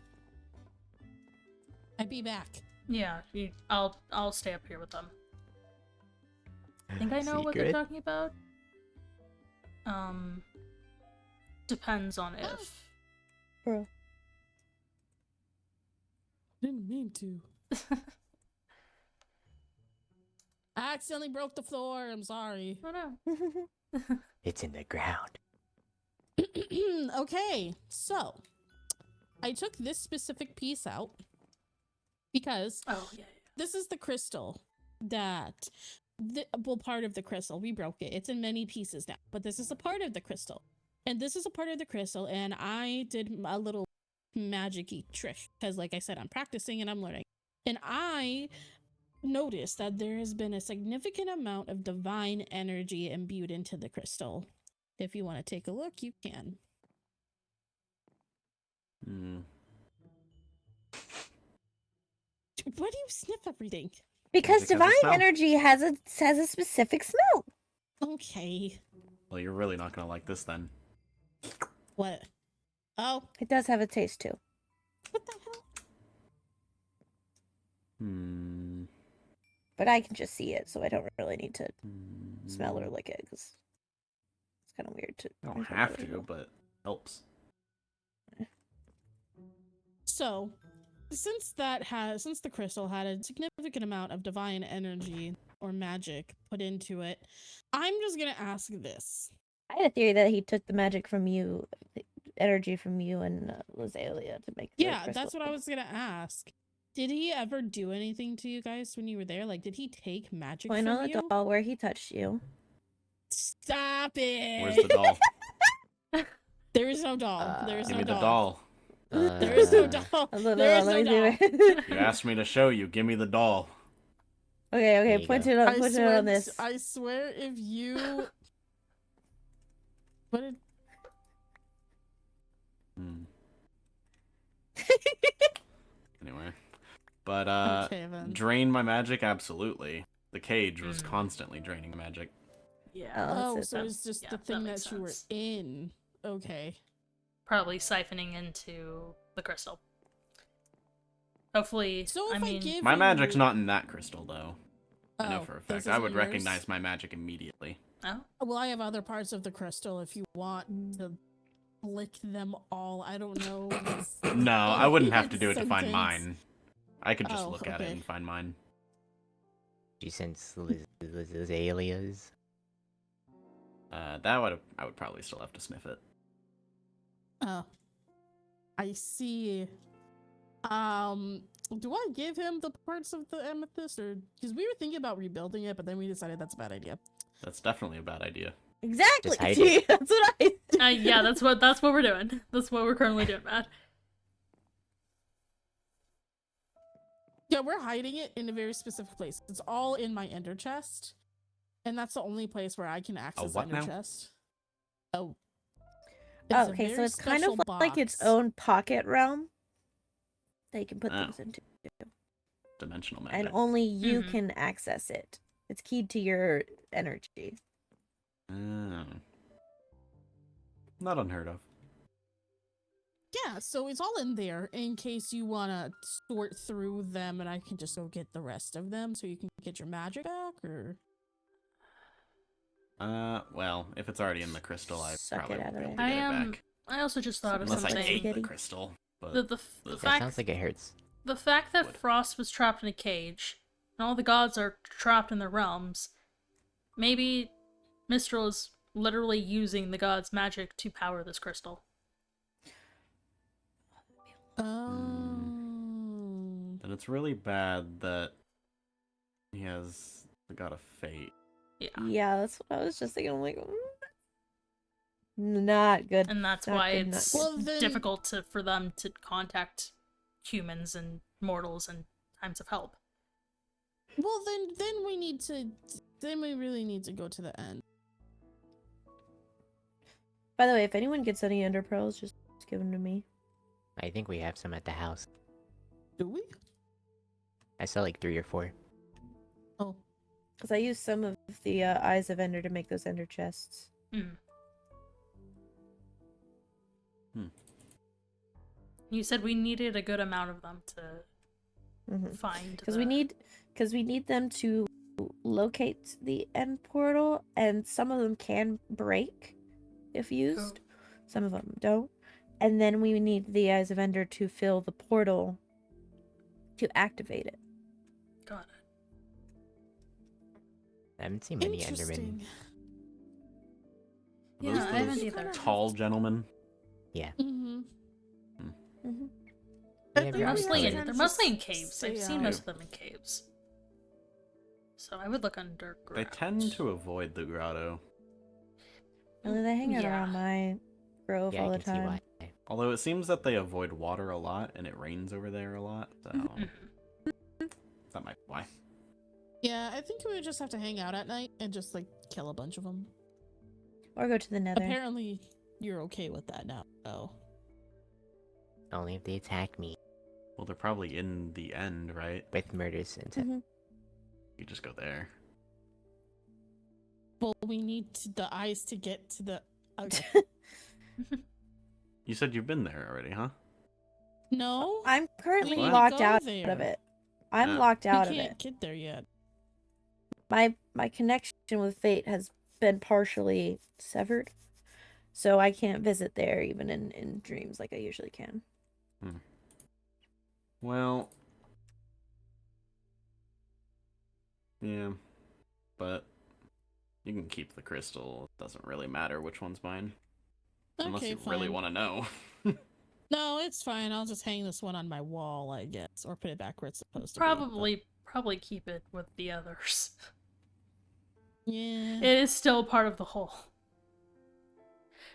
I'd be back. yeah, I'll stay up here with them. I think I know what they're Secret? talking about. Depends on if. Bro. Didn't mean to. I accidentally broke the floor. I'm sorry. Oh no. It's in the ground. Okay, so I took this specific piece out because Oh yeah. this is the crystal that part of the crystal. We broke it. It's in many pieces now, but this is a part of the crystal. And this is a part of the crystal, and I did a little magic-y trick because, like I said, I'm practicing and I'm learning. And I noticed that there has been a significant amount of divine energy imbued into the crystal. If you want to take a look, you can. Hmm. Why do you sniff everything? Because Because of divine smell. energy has a specific smell. Okay. Well, you're really not gonna like this then. What? Oh, It does have a taste too. what the hell? Hmm. But I can just see it, so I don't really need to smell or lick it because it's kind of weird to. I don't have to, but helps. So, since the crystal had a significant amount of divine energy or magic put into it, I'm just gonna ask this. I had a theory that he took the magic from you, the energy from you and Rosalia to make. The Yeah, that's crystal. what I was gonna ask. Did he ever do anything to you guys when you were there? Like, did he take magic Point from on the you? doll where he touched you. Stop it! Where's the doll? There is no doll. There is Give no me the doll. doll. There is no doll. Let There is no me doll. do it. You asked me to show you. Give me the doll. Okay, There you point go. it on, I put it swear, on this. I swear, if you. What did. Hmm. Anyway. But, Okay, then. drain my magic? Absolutely. The cage was Hmm. constantly draining magic. Yeah. Oh, Oh, that's so it. it's just Yeah, the that thing makes that you were sense. in. Okay. Probably siphoning into the crystal. Hopefully, So I if mean, give My you... magic's not in that crystal, though. I know Oh, for a this fact. I would isn't yours? recognize my magic immediately. oh, Well, I have other parts of the crystal if you want to lick them all. I don't know. It's No, I a wouldn't have to weird do it to find sentence. mine. I could just Oh, look at it okay. and find mine. She sends alias. I would probably still have to sniff it. Oh, I see. Do I give him the parts of the amethyst, or because we were thinking about rebuilding it, but then we decided that's a bad idea. That's definitely a bad idea. Exactly. hide See, it. that's what I. yeah, that's what we're doing. That's what we're currently doing, Matt. Yeah, we're hiding it in a very specific place. It's all in my ender chest, and that's the only place where I can access what ender now? chest. Oh. Oh, a okay, so very it's kind of special like its box. own pocket realm that you can put Oh. things into, Dimensional magic. and only you Mhm. can access it. It's keyed to your energy. Oh. Not unheard of. Yeah, so it's all in there in case you want to sort through them, and I can just go get the rest of them so you can get your magic back, or... Well, if it's already in the crystal, I Suck probably it won't out be of able to I get it am. back. I also just thought of Unless I something. ate the Spaghetti. crystal. But The the That fact sounds like it hurts. the fact that Would. Frost was trapped in a cage, and all the gods are trapped in their realms, maybe Mistral is literally using the gods' magic to power this crystal. Oh. and it's really bad that he has the god of fate. Yeah. Yeah, that's what I was just thinking. I'm like, not good. And that's Not why good, not it's good. Well, then- difficult for them to contact humans and mortals in times of help. Well, then we need to... Then we really need to go to the end. By the way, if anyone gets any ender pearls, just give them to me. I think we have some at the house. Do we? I saw like 3 or 4. Oh. Because I used some of the eyes of ender to make those ender chests. Mm. Hmm. You said we needed a good amount of them to find. Because we need them to locate the end portal, and some of them can break if used. Some of them don't. And then we need the eyes of ender to fill the portal to activate it. Got it. I haven't seen many Endermen. Interesting. Are Yeah, those I haven't those either. Tall gentlemen. Yeah. Mm-hmm. Mm-hmm. Yeah, They're mostly in, tend they're to mostly in s- caves. stay I've seen out. most of them in caves. So I would look underground. They tend to avoid the grotto. And they hang out Yeah. around my grove Yeah, all I the can see time. why. Although it seems that they avoid water a lot, and it rains over there a lot, so Mhm. that might be why. Yeah, I think we would just have to hang out at night and just like kill a bunch of them. Or go to the nether. Apparently, you're okay with that now. Oh. Only if they attack me Well, they're probably in the end, right? with murders intent. Mhm. You just go there. Well, we need the eyes to get to the. Okay. You said you've been there already, huh? No, I'm currently What? locked Go out there. of it. I'm Yeah. locked we out of can't it. get there yet. My connection with fate has been partially severed, so I can't visit there even in dreams like I usually can. Well, yeah, but you can keep the crystal. It doesn't really matter which one's mine, unless Okay, you really fine. want to know. No, it's fine. I'll just hang this one on my wall, I guess, or put it back where it's supposed to be. Probably keep it with the others. Yeah. It is still part of the whole.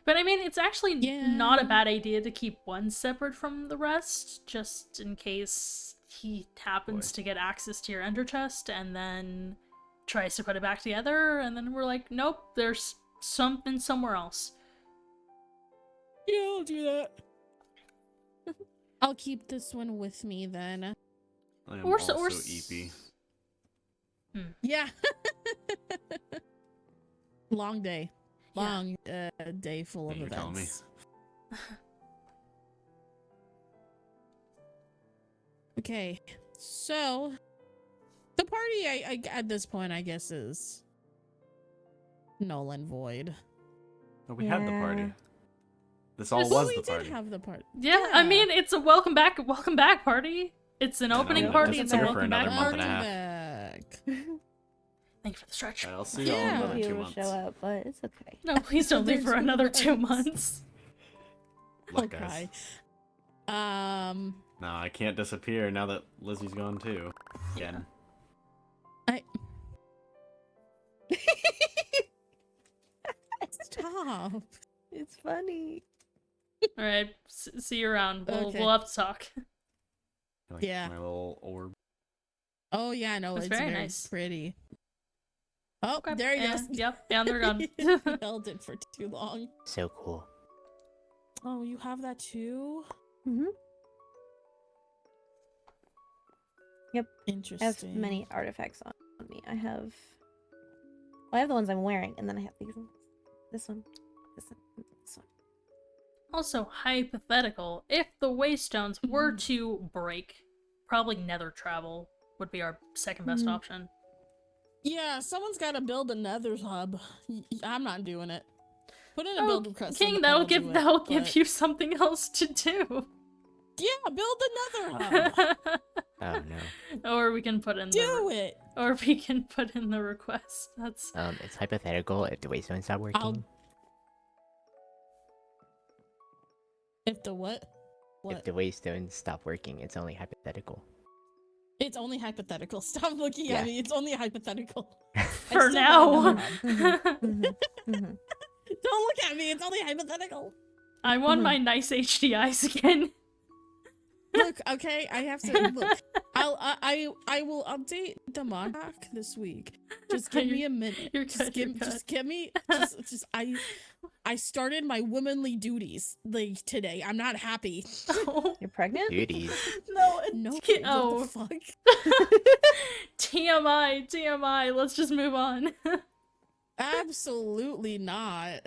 But I mean, it's actually not a Yeah. bad idea to keep one separate from the rest, just in case he happens Boy. to get access to your ender chest and then tries to put it back together, and then we're like, nope, there's something somewhere else. Yeah, I'll do that. I'll keep this one with me then. I am Or so- also or EP. Yeah. Long day. Yeah. Long day full of You're telling me. events. Okay, so the party I at this point I guess is null and void. Oh, we had the party. Yeah. This all Well, was we the party. did have the party. Yeah, I mean, it's a welcome back party. It's an I know, opening but party. just It's a here for welcome back another month and party. a half. Back. Thank you for the stretch. I'll see y'all in Yeah. another You 2 will months. show up, but it's okay. No, please don't leave for Another 2 another 2 months. months. Look, guys. Okay. No, I can't disappear now that Lizzie's gone too. Again. Stop. It's funny. All right, see you around. Okay. We'll have to talk. Like Yeah. my little orb. Oh yeah, no, That's it's very very nice. pretty. Oh, Okay, there he and- goes. Yep, and they're gone. You held it for too long. So cool. Oh, you have that too? Mm-hmm. I have Interesting. many artifacts on me. I have the ones I'm wearing, and then I have these ones. This one. This one. This one. Also, hypothetical, if the waystones were to break, probably nether travel would be our second best Mhm. option. Yeah, someone's got to build another hub. I'm not doing it. Put in a Oh, build request. King, and that'll I'll give do it, that'll but- give you something else to do. Yeah, build another hub. Oh no. Or we can put in Do it. or we can put in the request. That's It's hypothetical if the waystones stop working. If the what? What? If the waystones stop working, it's only hypothetical. It's only hypothetical. Stop looking Yeah. at me. It's only hypothetical. for still now. want another Mhm. Mhm. Don't look at me. It's only hypothetical. I want my nice HDIs again. Look, okay, I have to look. I will update the mod pack this week. Just give me a minute. You're Just good, you're give good. just give me just I started my womanly duties like today. I'm not happy. Oh, You're pregnant? Duties. no, No. oh. What the fuck? TMI. Let's just move on. Absolutely not.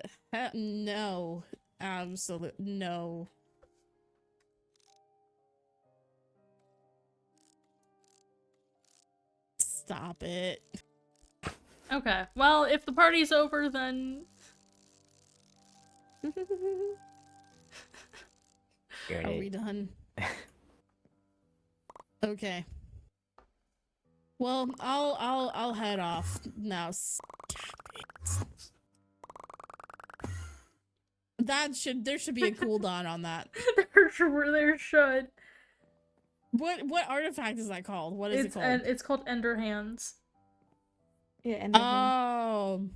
No. Absolute no. Stop it. Okay. Well, if the party's over, then You're Are we done? Okay. Well, I'll head off now. There should be a cooldown on that. there should. What artifact is that called? What is it called? It's called Ender Hands. Yeah, and Oh.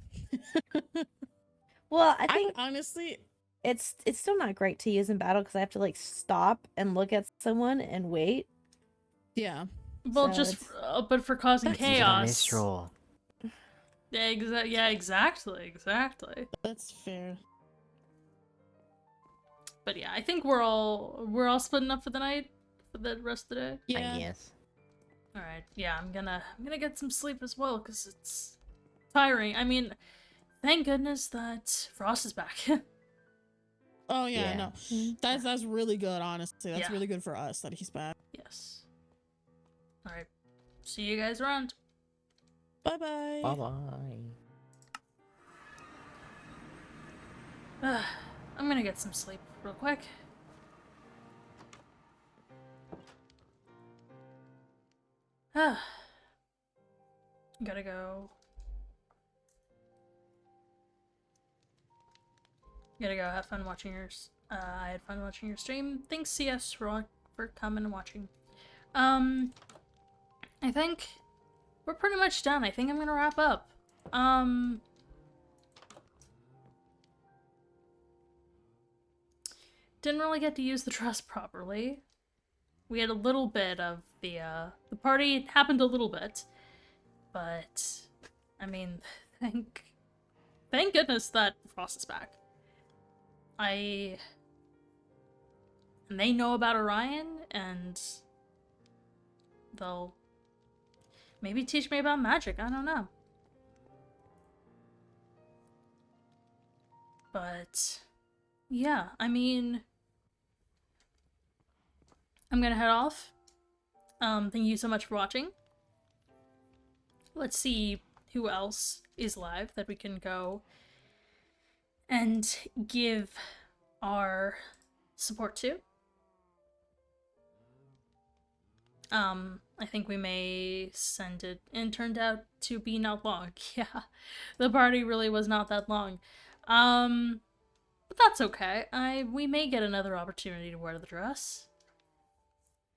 well, I I think honestly it's still not great to use in battle because I have to like stop and look at someone and wait. yeah. Well, So just it's- but for causing That's Use it on chaos. Mistral. Yeah, exactly. That's fair. But yeah, I think we're all splitting up for the night, for the rest of the day. Yeah. I guess. All right. Yeah, I'm gonna get some sleep as well because it's tiring. I mean, thank goodness that Frost is back. Oh yeah, Yeah. no. Mhm. That's really good, honestly. That's Yeah. really good for us that he's back. Yes. All right. See you guys around. Bye bye. Bye bye. I'm gonna get some sleep real quick. Gotta go. Gotta go. Have fun watching yours. I had fun watching your stream. Thanks, CS, for coming and watching. I think we're pretty much done. I think I'm gonna wrap up. Didn't really get to use the trust properly. We had a little bit of the party happened a little bit, but I mean, thank goodness that Frost is back. And they know about Orion, and they'll maybe teach me about magic. I don't know. But yeah, I mean, I'm gonna head off. Thank you so much for watching. Let's see who else is live that we can go and give our support to. I think we may send it, and turned out to be not long. Yeah, the party really was not that long. But that's okay. We may get another opportunity to wear the dress.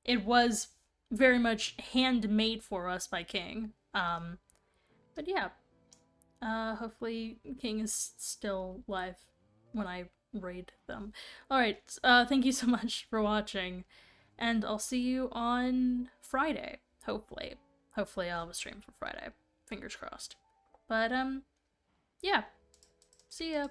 It was very much handmade for us by King. But yeah. Hopefully King is still live when I raid them. Alright, thank you so much for watching, and I'll see you on Friday, hopefully. Hopefully I'll have a stream for Friday. Fingers crossed. But, yeah. See ya.